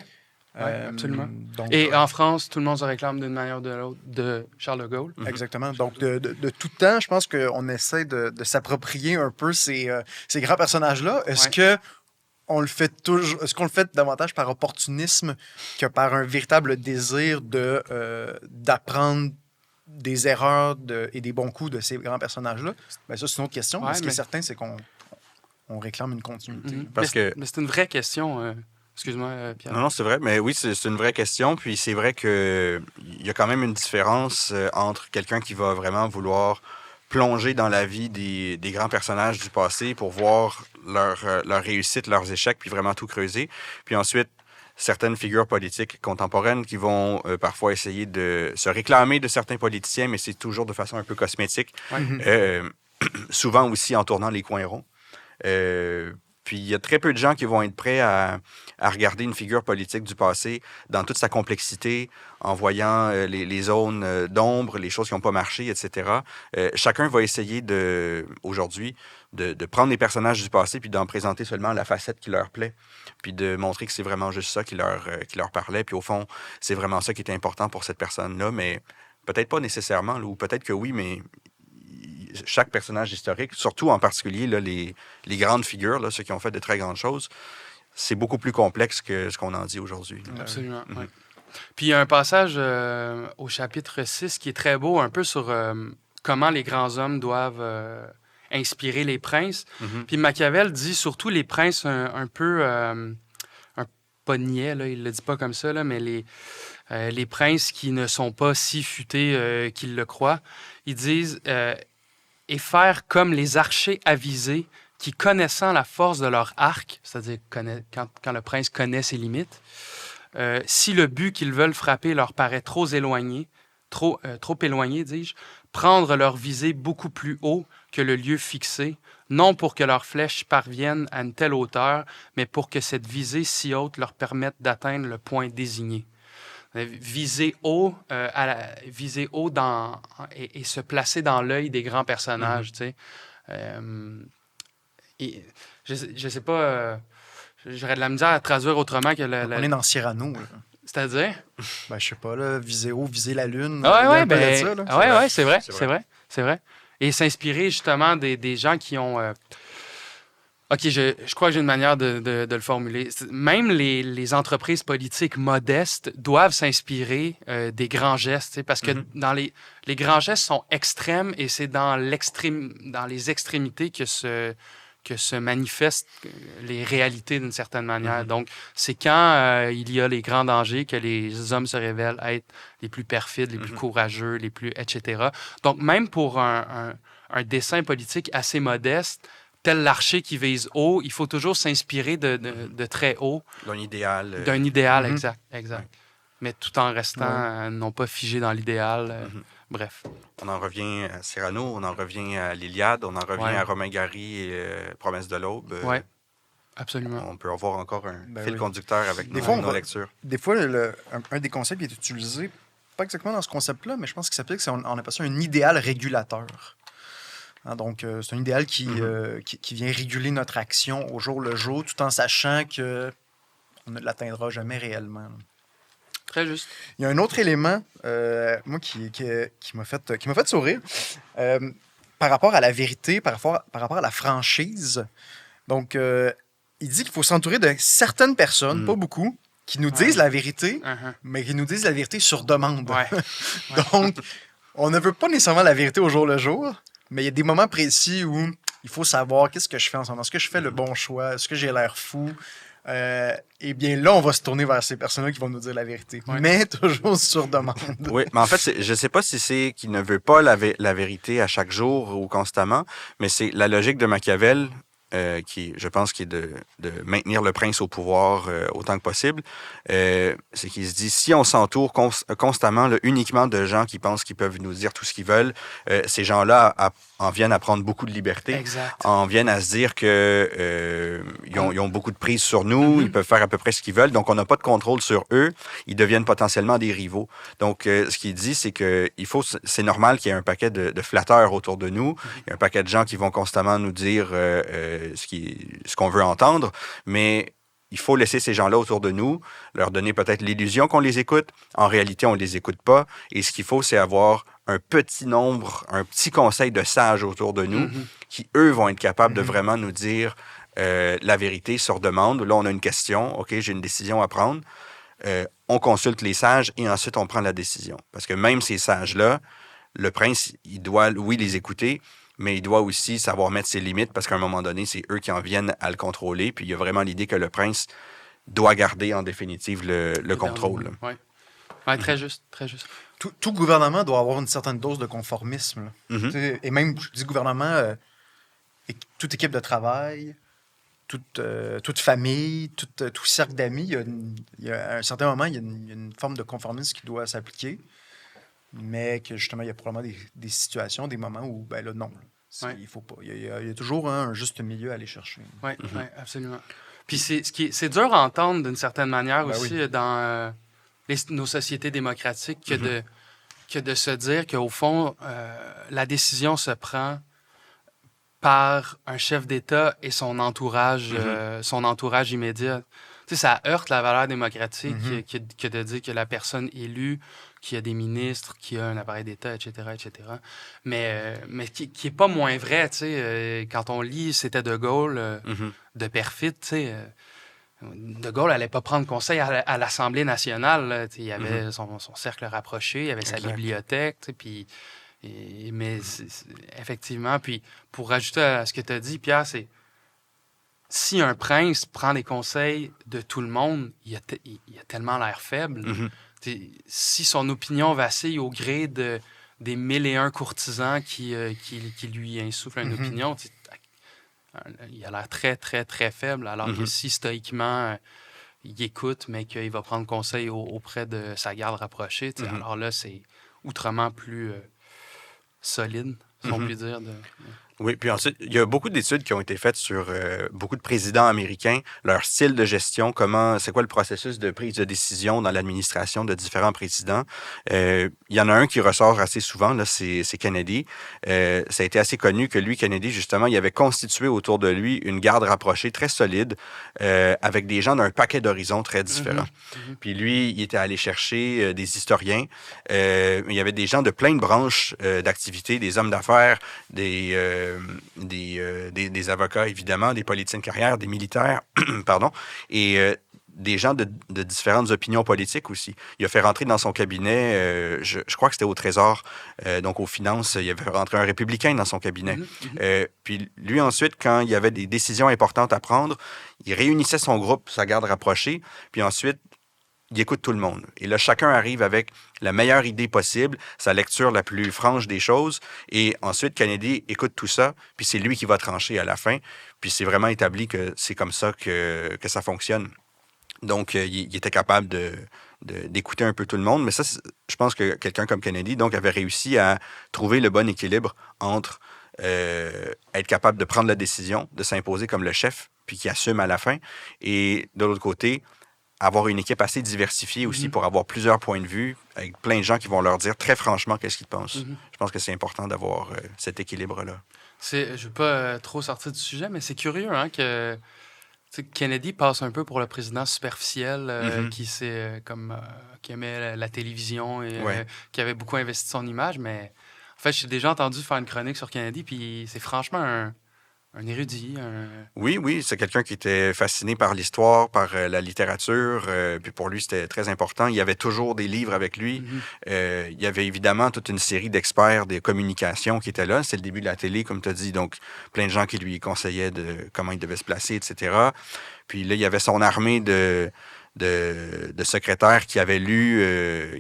Speaker 1: absolument.
Speaker 3: Donc,
Speaker 1: et en France, tout le monde se réclame d'une manière ou de l'autre de Charles de Gaulle.
Speaker 3: Exactement. Donc, de tout temps, je pense qu'on essaie de s'approprier un peu ces grands personnages-là. Est-ce qu'on le fait toujours, est-ce qu'on le fait davantage par opportunisme que par un véritable désir d'apprendre des erreurs et des bons coups de ces grands personnages-là? Ben ça, c'est une autre question.
Speaker 1: Ouais,
Speaker 3: Ce qui est certain, c'est qu'on réclame une continuité.
Speaker 2: Parce que...
Speaker 1: Mais c'est une vraie question. Excuse-moi, Pierre.
Speaker 2: Non, c'est vrai. Mais oui, c'est une vraie question. Puis c'est vrai qu'il y a quand même une différence entre quelqu'un qui va vraiment vouloir plonger dans la vie des grands personnages du passé pour voir leur réussite, leurs échecs, puis vraiment tout creuser. Puis ensuite, certaines figures politiques contemporaines qui vont parfois essayer de se réclamer de certains politiciens, mais c'est toujours de façon un peu cosmétique. Souvent aussi en tournant les coins ronds. Puis il y a très peu de gens qui vont être prêts à regarder une figure politique du passé dans toute sa complexité, en voyant les zones d'ombre, les choses qui n'ont pas marché, etc. Chacun va essayer aujourd'hui de prendre les personnages du passé puis d'en présenter seulement la facette qui leur plaît, puis de montrer que c'est vraiment juste ça qui leur parlait. Puis au fond, c'est vraiment ça qui était important pour cette personne-là, mais peut-être pas nécessairement, ou peut-être que oui, mais chaque personnage historique, surtout en particulier là, les grandes figures, là, ceux qui ont fait de très grandes choses, c'est beaucoup plus complexe que ce qu'on en dit aujourd'hui.
Speaker 1: Absolument, oui. Puis il y a un passage au chapitre 6 qui est très beau, un peu sur comment les grands hommes doivent inspirer les princes. Puis Machiavel dit surtout les princes un peu... pas niais, là, il ne le dit pas comme ça, là, mais les princes qui ne sont pas si futés qu'ils le croient, ils disent... et faire comme les archers avisés qui, connaissant la force de leur arc, c'est-à-dire quand le prince connaît ses limites, si le but qu'ils veulent frapper leur paraît trop éloigné, trop éloigné, dis-je, prendre leur visée beaucoup plus haut que le lieu fixé, non pour que leurs flèches parviennent à une telle hauteur, mais pour que cette visée si haute leur permette d'atteindre le point désigné. Viser haut, et se placer dans l'œil des grands personnages. Et je sais pas, j'aurais de la misère à traduire autrement que
Speaker 3: On est dans Cyrano. Là.
Speaker 1: C'est-à-dire?
Speaker 3: Ben, je sais pas, là, viser la Lune.
Speaker 1: Ah
Speaker 3: il y a
Speaker 1: ouais,
Speaker 3: un peu de
Speaker 1: ben,
Speaker 3: ça, là.
Speaker 1: c'est vrai. C'est vrai. Et s'inspirer justement des gens qui ont... OK, je crois que j'ai une manière de le formuler. Même les entreprises politiques modestes doivent s'inspirer des grands gestes, tu sais, parce que dans les grands gestes sont extrêmes et c'est dans les extrémités que se manifestent les réalités d'une certaine manière. Donc, c'est quand il y a les grands dangers que les hommes se révèlent être les plus perfides, les plus courageux, les plus... etc. Donc, même pour un dessin politique assez modeste, tel l'archer qui vise haut, il faut toujours s'inspirer de très haut.
Speaker 2: D'un idéal.
Speaker 1: D'un idéal, exact.
Speaker 2: Ouais.
Speaker 1: Mais tout en restant non pas figé dans l'idéal. Bref.
Speaker 2: On en revient à Cyrano, on en revient à l'Iliade, on en revient à Romain Gary et Promesse de l'aube.
Speaker 1: Oui, absolument.
Speaker 2: On peut avoir encore un fil conducteur avec nos lectures.
Speaker 3: Des fois, un des concepts qui est utilisé, pas exactement dans ce concept-là, mais je pense qu'il s'applique, on appelle ça un idéal régulateur. Hein, donc, c'est un idéal qui vient réguler notre action au jour le jour, tout en sachant qu'on ne l'atteindra jamais réellement. Là.
Speaker 1: Très juste.
Speaker 3: Il y a un autre élément, moi, qui m'a fait sourire, par rapport à la vérité, par rapport à la franchise. Donc, il dit qu'il faut s'entourer de certaines personnes, pas beaucoup, qui nous disent la vérité, mais qui nous disent la vérité sur demande. Donc, on ne veut pas nécessairement la vérité au jour le jour, mais il y a des moments précis où il faut savoir qu'est-ce que je fais en ce moment. Est-ce que je fais le bon choix? Est-ce que j'ai l'air fou? Eh bien, là, on va se tourner vers ces personnes-là qui vont nous dire la vérité. Mais toujours sur demande.
Speaker 2: Oui, mais en fait, je ne sais pas si c'est qu'il ne veut pas la vérité à chaque jour ou constamment, mais c'est la logique de Machiavel je pense, qui est de maintenir le prince au pouvoir autant que possible. C'est qu'il se dit, si on s'entoure constamment uniquement de gens qui pensent qu'ils peuvent nous dire tout ce qu'ils veulent, ces gens-là en viennent à prendre beaucoup de liberté, en viennent à se dire qu'ils ont beaucoup de prise sur nous, ils peuvent faire à peu près ce qu'ils veulent, donc on n'a pas de contrôle sur eux, ils deviennent potentiellement des rivaux. Donc, ce qu'il dit, c'est que c'est normal qu'il y ait un paquet de flatteurs autour de nous, il y a un paquet de gens qui vont constamment nous dire ce qu'on veut entendre, mais il faut laisser ces gens-là autour de nous, leur donner peut-être l'illusion qu'on les écoute. En réalité, on ne les écoute pas. Et ce qu'il faut, c'est avoir un petit conseil de sages autour de nous qui, eux, vont être capables de vraiment nous dire la vérité sur demande. Là, on a une question. OK, j'ai une décision à prendre. On consulte les sages et ensuite, on prend la décision. Parce que même ces sages-là, le prince, il doit, oui, les écouter, mais il doit aussi savoir mettre ses limites parce qu'à un moment donné, c'est eux qui en viennent à le contrôler. Puis il y a vraiment l'idée que le prince doit garder en définitive le contrôle.
Speaker 1: Oui, ouais, très juste, très juste.
Speaker 3: Tout gouvernement doit avoir une certaine dose de conformisme. Et même, je dis gouvernement, toute équipe de travail, toute famille, tout cercle d'amis, il y a, à un certain moment, il y a une forme de conformisme qui doit s'appliquer. Mais que justement, il y a probablement des situations, des moments où, ben là, non. Il faut pas. Il y a toujours un juste milieu à aller chercher.
Speaker 1: Oui, absolument. Puis c'est dur à entendre d'une certaine manière aussi dans nos sociétés démocratiques que de se dire qu'au fond, la décision se prend par un chef d'État et son entourage immédiat. Tu sais, ça heurte la valeur démocratique que de dire que la personne élue, qu'il y a des ministres, qu'il y a un appareil d'État, etc., etc. Mais qui n'est pas moins vrai, tu sais. Quand on lit « C'était de Gaulle de perfide », tu sais, de Gaulle n'allait pas prendre conseil à l'Assemblée nationale. Là, il y avait son cercle rapproché, il y avait sa bibliothèque, tu sais, puis... mais effectivement, puis pour rajouter à ce que tu as dit, Pierre, c'est si un prince prend des conseils de tout le monde, il a tellement l'air faible. Si son opinion vacille au gré des 1001 courtisans qui lui insufflent une opinion, il a l'air très, très, très faible. Alors que si stoïquement, il écoute, mais qu'il va prendre conseil auprès de sa garde rapprochée, alors là, c'est outrement plus solide, si on peut dire.
Speaker 2: Oui, puis ensuite, il y a beaucoup d'études qui ont été faites sur beaucoup de présidents américains, leur style de gestion, c'est quoi le processus de prise de décision dans l'administration de différents présidents. Il y en a un qui ressort assez souvent, là, c'est Kennedy. Ça a été assez connu que lui, Kennedy, justement, il avait constitué autour de lui une garde rapprochée très solide, avec des gens d'un paquet d'horizons très différents. Puis lui, il était allé chercher des historiens. Il y avait des gens de plein de branches d'activités, des hommes d'affaires, des avocats, évidemment, des politiciens de carrière, des militaires, pardon, et des gens de différentes opinions politiques aussi. Il a fait rentrer dans son cabinet, je crois que c'était au Trésor, donc aux finances, il a fait rentrer un républicain dans son cabinet. Puis lui, ensuite, quand il y avait des décisions importantes à prendre, il réunissait son groupe, sa garde rapprochée, puis ensuite, il écoute tout le monde. Et là, chacun arrive avec la meilleure idée possible, sa lecture la plus franche des choses. Et ensuite, Kennedy écoute tout ça, puis c'est lui qui va trancher à la fin. Puis c'est vraiment établi que c'est comme ça que ça fonctionne. Donc, il était capable d'écouter un peu tout le monde. Mais ça, je pense que quelqu'un comme Kennedy donc, avait réussi à trouver le bon équilibre entre être capable de prendre la décision, de s'imposer comme le chef, puis qui assume à la fin. Et de l'autre côté, avoir une équipe assez diversifiée aussi pour avoir plusieurs points de vue, avec plein de gens qui vont leur dire très franchement qu'est-ce qu'ils pensent. Je pense que c'est important d'avoir cet équilibre-là.
Speaker 1: Je ne veux pas trop sortir du sujet, mais c'est curieux hein, que Kennedy passe un peu pour le président superficiel qui aimait la télévision et qui avait beaucoup investi son image. Mais en fait, j'ai déjà entendu faire une chronique sur Kennedy, puis c'est franchement un érudit.
Speaker 2: Oui, c'est quelqu'un qui était fasciné par l'histoire, par la littérature. Puis pour lui, c'était très important. Il y avait toujours des livres avec lui. Il y avait évidemment toute une série d'experts des communications qui étaient là. C'est le début de la télé, comme tu as dit. Donc, plein de gens qui lui conseillaient de comment il devait se placer, etc. Puis là, il y avait son armée de secrétaires qui avaient lu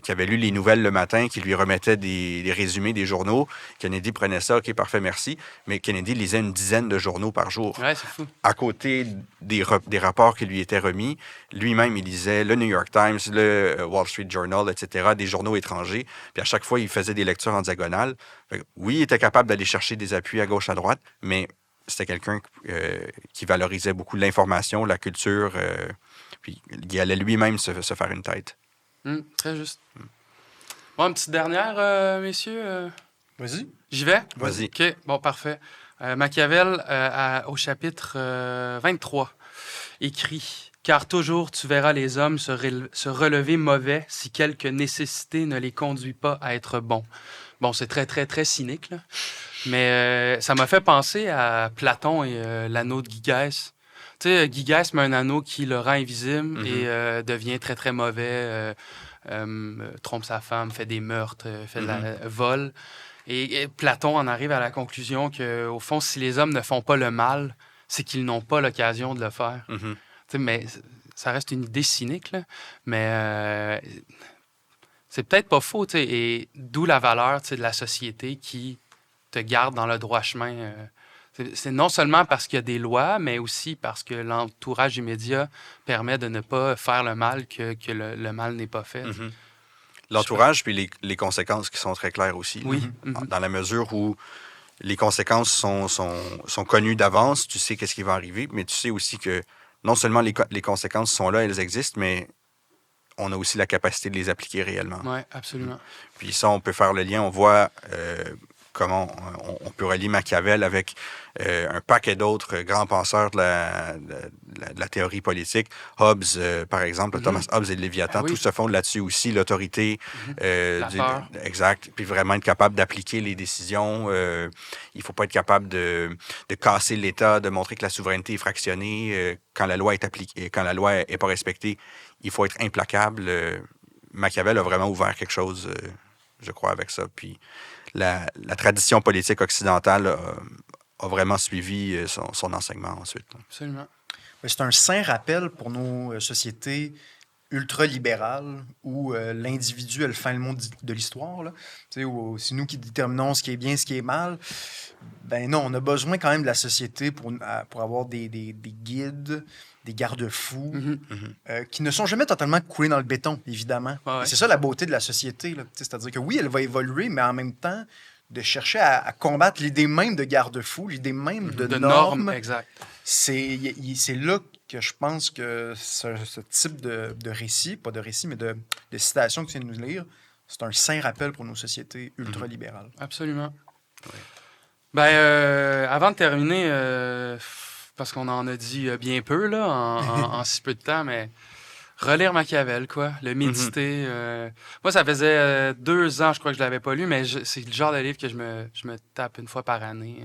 Speaker 2: les nouvelles le matin, qui lui remettaient des résumés des journaux. Kennedy prenait ça, OK, parfait, merci. Mais Kennedy lisait une dizaine de journaux par jour.
Speaker 1: Ouais, c'est fou.
Speaker 2: À côté des rapports qui lui étaient remis, lui-même, il lisait le New York Times, le Wall Street Journal, etc., des journaux étrangers. Puis à chaque fois, il faisait des lectures en diagonale. Oui, il était capable d'aller chercher des appuis à gauche, à droite, mais c'était quelqu'un qui valorisait beaucoup l'information, la culture, puis il allait lui-même se faire une tête.
Speaker 1: Très juste. Bon, une petite dernière, messieurs.
Speaker 3: Vas-y.
Speaker 1: J'y vais?
Speaker 2: Vas-y.
Speaker 1: OK, bon, parfait. Machiavel, au chapitre 23, écrit « Car toujours tu verras les hommes se relever mauvais si quelque nécessité ne les conduit pas à être bons. » Bon, c'est très, très, très cynique, là. Mais ça m'a fait penser à Platon et l'anneau de Gygès. Tu sais, Gygès met un anneau qui le rend invisible et devient très, très mauvais, trompe sa femme, fait des meurtres, fait de la vol. Et Platon en arrive à la conclusion qu'au fond, si les hommes ne font pas le mal, c'est qu'ils n'ont pas l'occasion de le faire. Tu sais, mais ça reste une idée cynique, là. Mais c'est peut-être pas faux, tu sais, et d'où la valeur, tu sais, de la société qui te garde dans le droit chemin. C'est non seulement parce qu'il y a des lois, mais aussi parce que l'entourage immédiat permet de ne pas faire le mal que le mal n'est pas fait.
Speaker 2: L'entourage, puis les conséquences qui sont très claires aussi.
Speaker 1: Oui.
Speaker 2: Dans la mesure où les conséquences sont connues d'avance, tu sais qu'est-ce qui va arriver, mais tu sais aussi que non seulement les conséquences sont là, elles existent, mais on a aussi la capacité de les appliquer réellement.
Speaker 1: Oui, absolument.
Speaker 2: Puis ça, on peut faire le lien. On voit comment on peut relier Machiavel avec un paquet d'autres grands penseurs de la théorie politique. Hobbes, par exemple, Thomas Hobbes et le Léviathan, tout se fonde là-dessus aussi, l'autorité. Exact. Puis vraiment être capable d'appliquer les décisions. Il ne faut pas être capable de casser l'État, de montrer que la souveraineté est fractionnée. Quand la loi est appliquée, quand la loi n'est pas respectée, il faut être implacable. Machiavel a vraiment ouvert quelque chose, je crois, avec ça. Puis la tradition politique occidentale a vraiment suivi son enseignement ensuite.
Speaker 1: Absolument.
Speaker 3: C'est un saint rappel pour nos sociétés ultralibérales où l'individu est le fin mot de l'histoire. Là. Où c'est nous qui déterminons ce qui est bien, ce qui est mal. Ben non, on a besoin quand même de la société pour avoir des guides, des garde-fous qui ne sont jamais totalement coulés dans le béton, évidemment.
Speaker 1: Ouais.
Speaker 3: C'est ça la beauté de la société. Là. C'est-à-dire que oui, elle va évoluer, mais en même temps, de chercher à combattre l'idée même de garde-fou, l'idée même de
Speaker 1: normes. Exact.
Speaker 3: C'est là que je pense que ce type de récit, pas de récit, mais de citation que tu viens de nous lire, c'est un saint rappel pour nos sociétés ultralibérales.
Speaker 1: Absolument. Oui. Ben, avant de terminer, parce qu'on en a dit bien peu là, en si peu de temps, mais relire Machiavel, quoi, le méditer. Moi, ça faisait 2 ans, je crois que je l'avais pas lu, mais c'est le genre de livre que je me tape une fois par année.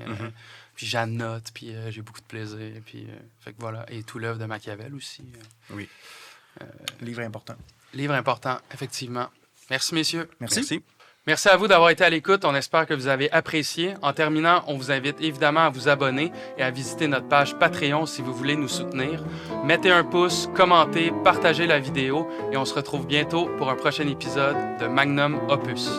Speaker 1: Puis j'annote, puis j'ai beaucoup de plaisir. Puis, fait que voilà. Et tout l'œuvre de Machiavel aussi.
Speaker 3: Oui. Livre important.
Speaker 1: Livre important, effectivement. Merci, messieurs.
Speaker 3: Merci.
Speaker 1: Merci à vous d'avoir été à l'écoute. On espère que vous avez apprécié. En terminant, on vous invite évidemment à vous abonner et à visiter notre page Patreon si vous voulez nous soutenir. Mettez un pouce, commentez, partagez la vidéo et on se retrouve bientôt pour un prochain épisode de Magnum Opus.